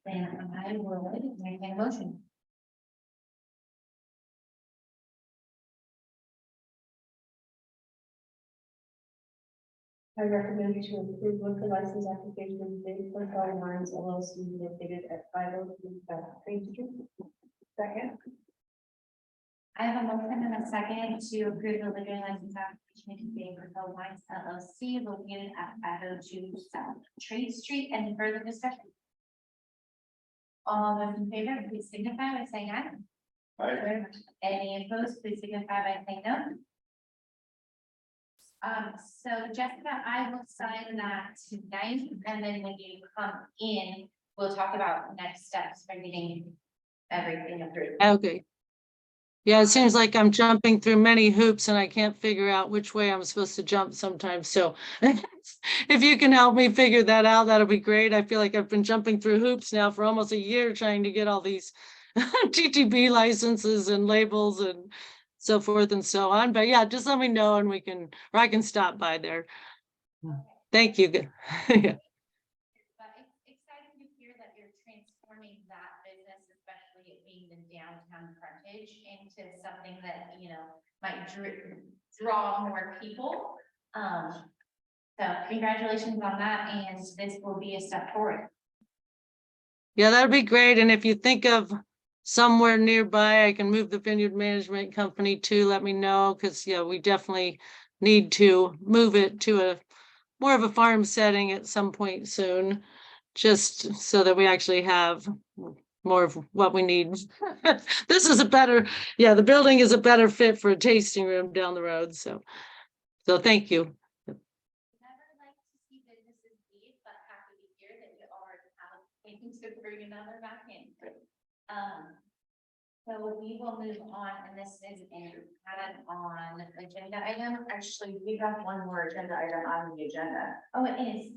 Then I will make a motion. I recommend you to approve liquor license application made for Garden Lines LLC located at 503 South Main Street. Second. I have a motion and a second to approve the liquor license application made for Garden Lines LLC located at 502 South Trade Street. Any further discussion? All those in favor, please signify by saying aye. Aye. Any opposed, please signify by saying no. So Jessica, I will sign that tonight, and then when you come in, we'll talk about next steps for getting everything approved. Okay. Yeah, it seems like I'm jumping through many hoops and I can't figure out which way I'm supposed to jump sometimes. So if you can help me figure that out, that'll be great. I feel like I've been jumping through hoops now for almost a year trying to get all these TTB licenses and labels and so forth and so on. But yeah, just let me know and I can stop by there. Thank you. Yeah. But it's exciting to hear that you're transforming that business, especially it being the downtown frontage, into something that, might draw more people. So congratulations on that, and this will be a step forward. Yeah, that'd be great. And if you think of somewhere nearby, I can move the vineyard management company to, let me know, because yeah, we definitely need to move it to a more of a farm setting at some point soon, just so that we actually have more of what we need. This is the building is a better fit for a tasting room down the road. So thank you. Never like to see businesses leave, but happy to hear that you already have things to bring another back in. So we will move on, and this is an add-on agenda item. Actually, we have one more agenda item on the agenda. Oh, it is.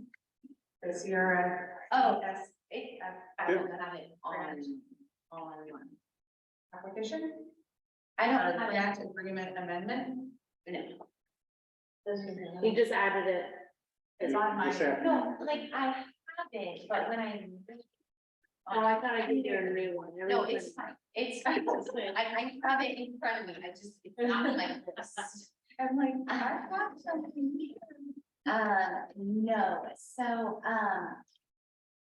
This year. Oh, that's it. I don't have it on application. I don't have that that. agreement amendment. No, You just added it. It's on my. Just add- no, like I have it, but when I. Oh, I thought I could do a new one. No, it's fine, it's fine. I have it in front of me, I just, it's not on my list. I'm like, I have something here. No, so,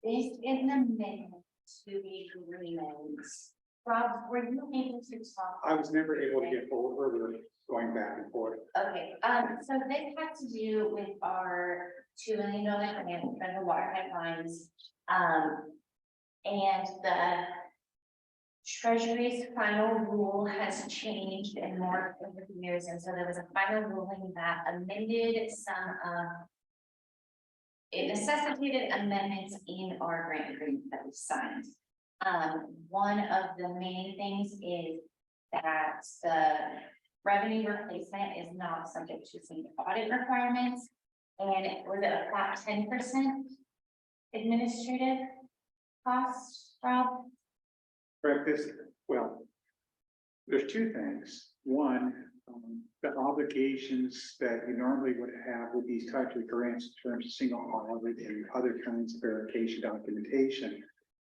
this is an amendment to the agreement. Rob, were you able to talk? I was never able to get hold of her, we were going back and forth. Okay, so this has to do with our $2 million grant for the water pipelines. And the Treasury's final rule has changed and more over the years, and so there was a final ruling that amended some it necessitated amendments in our grant agreement that we signed. One of the main things is that the revenue replacement is not subject to some audit requirements. And it was a flat 10% administrative cost, Rob? Correct, well, there's two things. One, the obligations that you normally would have with these types of grants in terms of single audit and other kinds of verification documentation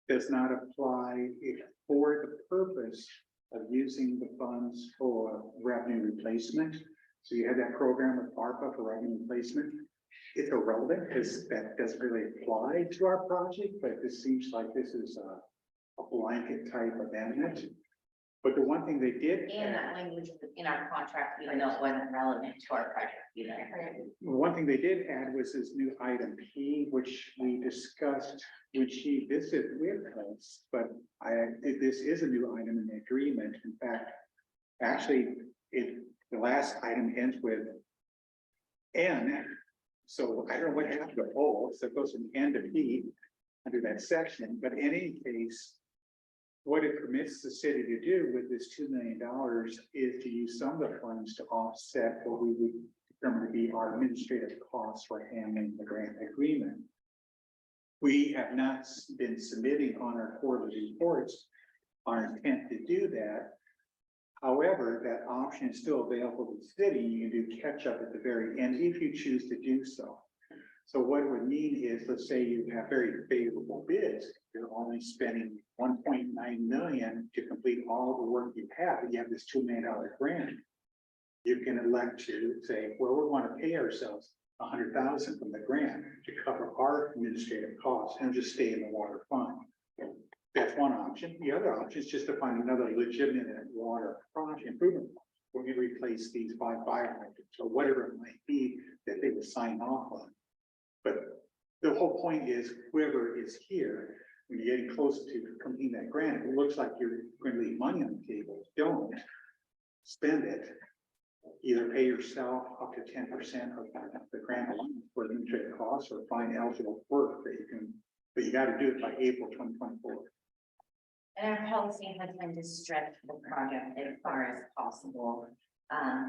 does not apply for the purpose of using the funds for revenue replacement. So you had that program with ARPA for revenue replacement. It's irrelevant because that doesn't really apply to our project, but this seems like this is a blanket type amendment. But the one thing they did. And that language was in our contract, even though it wasn't relevant to our project either. One thing they did add was this new item P, which we discussed when she visited with us, but this is a new item in the agreement. In fact, actually, the last item ends with N. So I don't know what happened to O, so it goes from N to P under that section, but in any case, what it permits the city to do with this $2 million is to use some of the funds to offset what we would determine to be our administrative costs for handling the grant agreement. We have not been submitting on our quarterly reports our intent to do that. However, that option is still available to the city. You can do catch up at the very end if you choose to do so. So what it would mean is, let's say you have very favorable bids, you're only spending 1.9 million to complete all the work you have, and you have this $2 million grant. You can elect to say, well, we want to pay ourselves $100,000 from the grant to cover our administrative costs and just stay in the water fund. That's one option. The other option is just to find another legitimate water project improvement. We're going to replace these 5 fire hydrants or whatever it might be that they would sign off on. But the whole point is, whoever is here, when you're getting close to completing that grant, it looks like you're going to leave money on the table. Don't spend it. Either pay yourself up to 10% of the grant for administrative costs, or find eligible work that you can, but you got to do it by April 2024. And our policy has been to stretch the project as far as possible.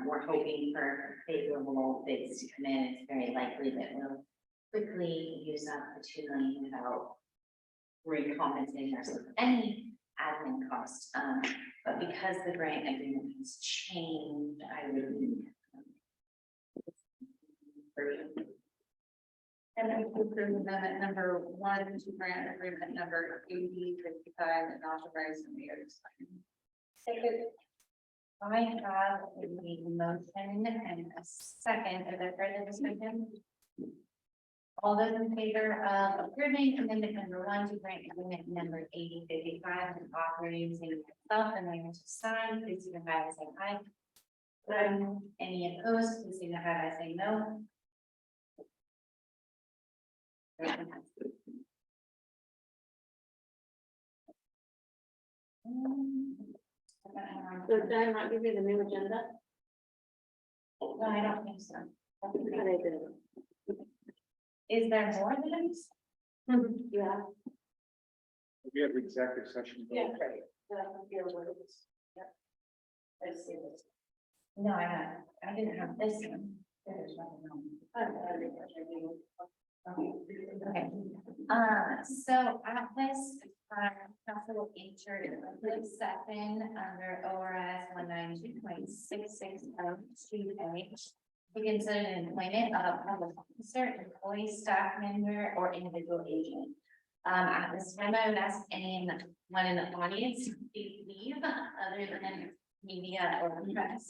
We're hoping for favorable bids to come in. It's very likely that we'll quickly use up the $2 million without recompensating ourselves for any admin costs. But because the grant agreement has changed, I would need. And I approve amendment number 1 to grant agreement number 8055 and authorize the mayor to sign. Second. I have a motion and a second. Is there further discussion? All those in favor of approving amendment number 1 to grant agreement number 8055 and authorizing myself and mayor to sign, please signify by saying aye. Any opposed, please signify by saying no. So did I not give you the new agenda? No, I don't think so. I thought I did. Is there more than this? Yeah. We have executive session. Right. Let's see this. No, I didn't have this one. There's nothing wrong. Okay, so at this Council will enter in a closed session under ORS 192.6602H. To consider the employment of a public officer, employee, staff member, or individual agent. At this time, I would ask anyone in the audience to leave other than media or press.